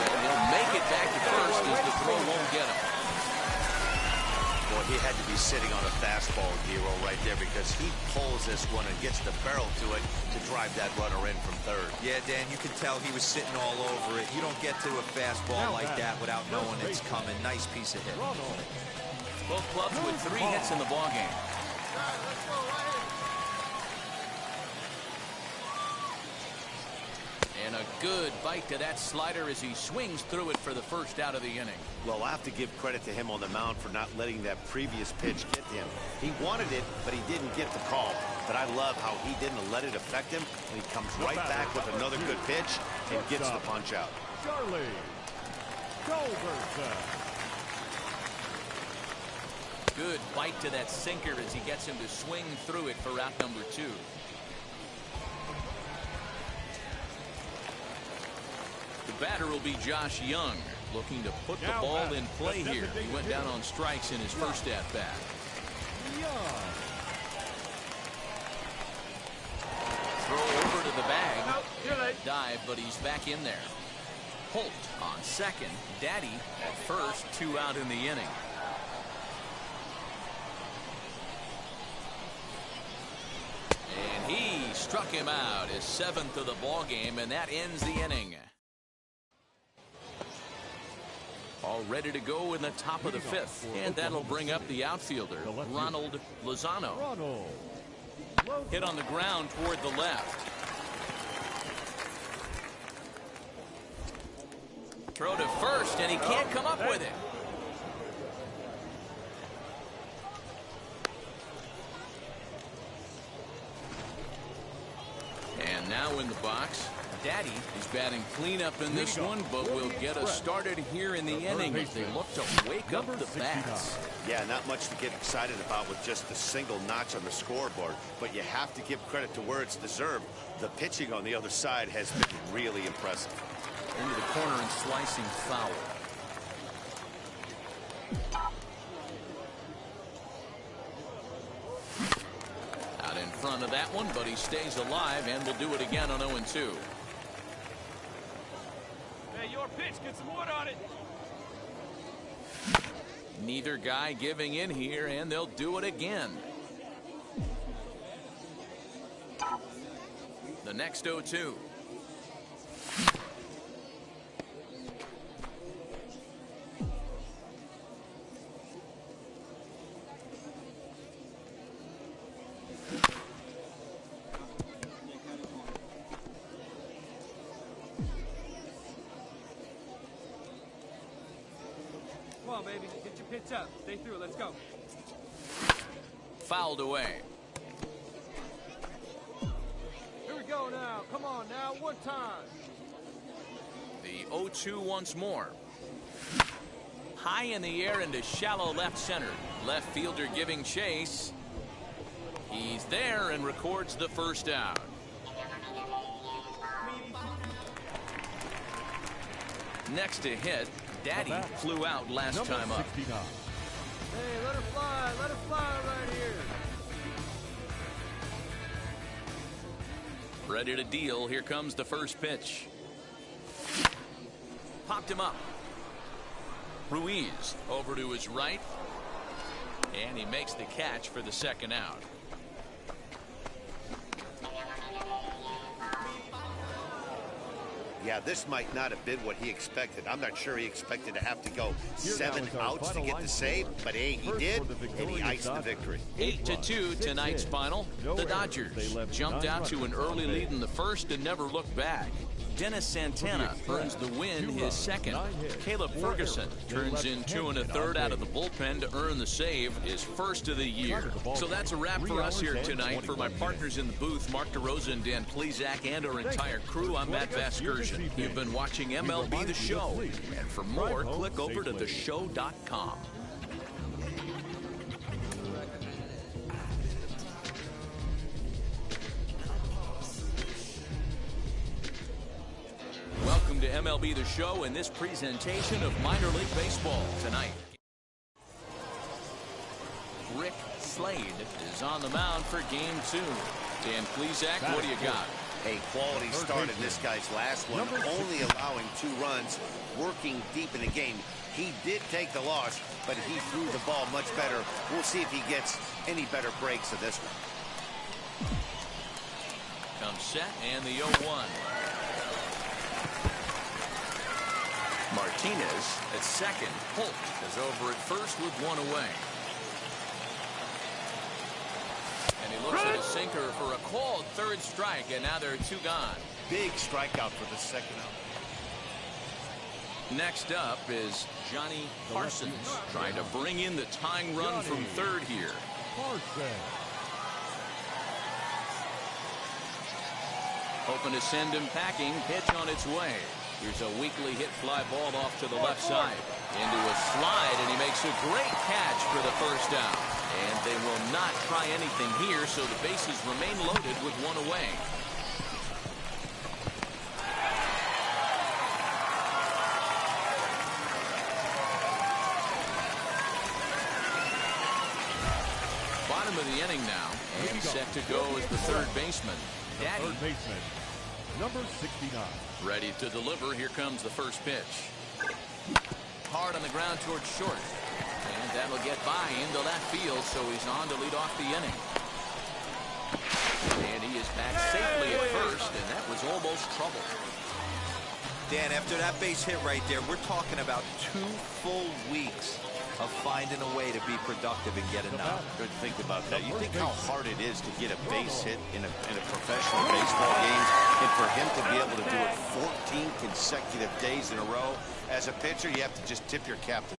And he'll make it back to first as the throw won't get him. Boy, he had to be sitting on a fastball, Giro, right there, because he pulls this one and gets the barrel to it to drive that runner in from third. Yeah, Dan, you can tell he was sitting all over it. You don't get to a fastball like that without knowing it's coming. Nice piece of hit. Both clubs with 3 hits in the ballgame. And a good bite to that slider as he swings through it for the first out of the inning. Well, I have to give credit to him on the mound for not letting that previous pitch get to him. He wanted it, but he didn't get the call. But I love how he didn't let it affect him, and he comes right back with another good pitch and gets the punch out. Charlie Culbertson. Good bite to that sinker as he gets him to swing through it for out number 2. The batter will be Josh Young, looking to put the ball in play here. He went down on strikes in his first at-bat. Throw over to the bag. Dive, but he's back in there. Holt on second. Daddy at first. 2 out in the inning. And he struck him out, his 7th of the ball game, and that ends the inning. All ready to go in the top of the 5th, and that'll bring up the outfielder, Ronald Lozano. Hit on the ground toward the left. Throw to first, and he can't come up with it. And now in the box, Daddy is batting cleanup in this one, but will get us started here in the inning. They look to wake up the bats. Yeah, not much to get excited about with just a single notch on the scoreboard, but you have to give credit to where it's deserved. The pitching on the other side has been really impressive. Into the corner and slicing foul. Out in front of that one, but he stays alive and will do it again on 0-2. Hey, your pitch, get some wood on it. Neither guy giving in here, and they'll do it again. The next 0-2. Come on, baby. Get your pitch up. Stay through. Let's go. Fouled away. Here we go now. Come on now. One time. The 0-2 once more. High in the air into shallow left center. Left fielder giving chase. He's there and records the first out. Next to hit, Daddy flew out last time up. 69. Hey, let her fly. Let her fly right here. Ready to deal. Here comes the first pitch. Popped him up. Ruiz over to his right. And he makes the catch for the second out. Yeah, this might not have been what he expected. I'm not sure he expected to have to go 7 outs to get the save, but hey, he did, and he iced the victory. 8-2 tonight's final. The Dodgers jumped out to an early lead in the first and never looked back. Dennis Santana earns the win, his second. Caleb Ferguson turns in 2 1/3 out of the bullpen to earn the save, his first of the year. So that's a wrap for us here tonight. For my partners in the booth, Mark DeRosa and Dan Plesac, and our entire crew, I'm Matt Vasgersian. You've been watching MLB The Show. And for more, click over to theshow.com. Welcome to MLB The Show and this presentation of minor league baseball tonight. Rick Slade is on the mound for game 2. Dan Plesac, what do you got? A quality start in this guy's last one, only allowing 2 runs, working deep in the game. He did take the loss, but he threw the ball much better. We'll see if he gets any better breaks in this one. Comes set and the 0-1. Martinez at second. Holt is over at first with 1 away. And he looks at a sinker for a called 3rd strike, and now there are 2 gone. Big strikeout for the second out. Next up is Johnny Parsons, trying to bring in the tying run from 3rd here. Hoping to send him packing. Pitch on its way. Here's a weakly hit fly ball off to the left side. Into a slide, and he makes a great catch for the first out. And they will not try anything here, so the bases remain loaded with 1 away. Bottom of the inning now, and set to go is the 3rd baseman, Daddy. Third baseman, number 69. Ready to deliver. Here comes the first pitch. Hard on the ground towards short. And that'll get by into left field, so he's on to lead off the inning. And he is back safely at first, and that was almost trouble. Dan, after that base hit right there, we're talking about 2 full weeks of finding a way to be productive and get a knock. Good think about that. You think how hard it is to get a base hit in a professional baseball game, and for him to be able to do it 14 consecutive days in a row. As a pitcher, you have to just tip your cap to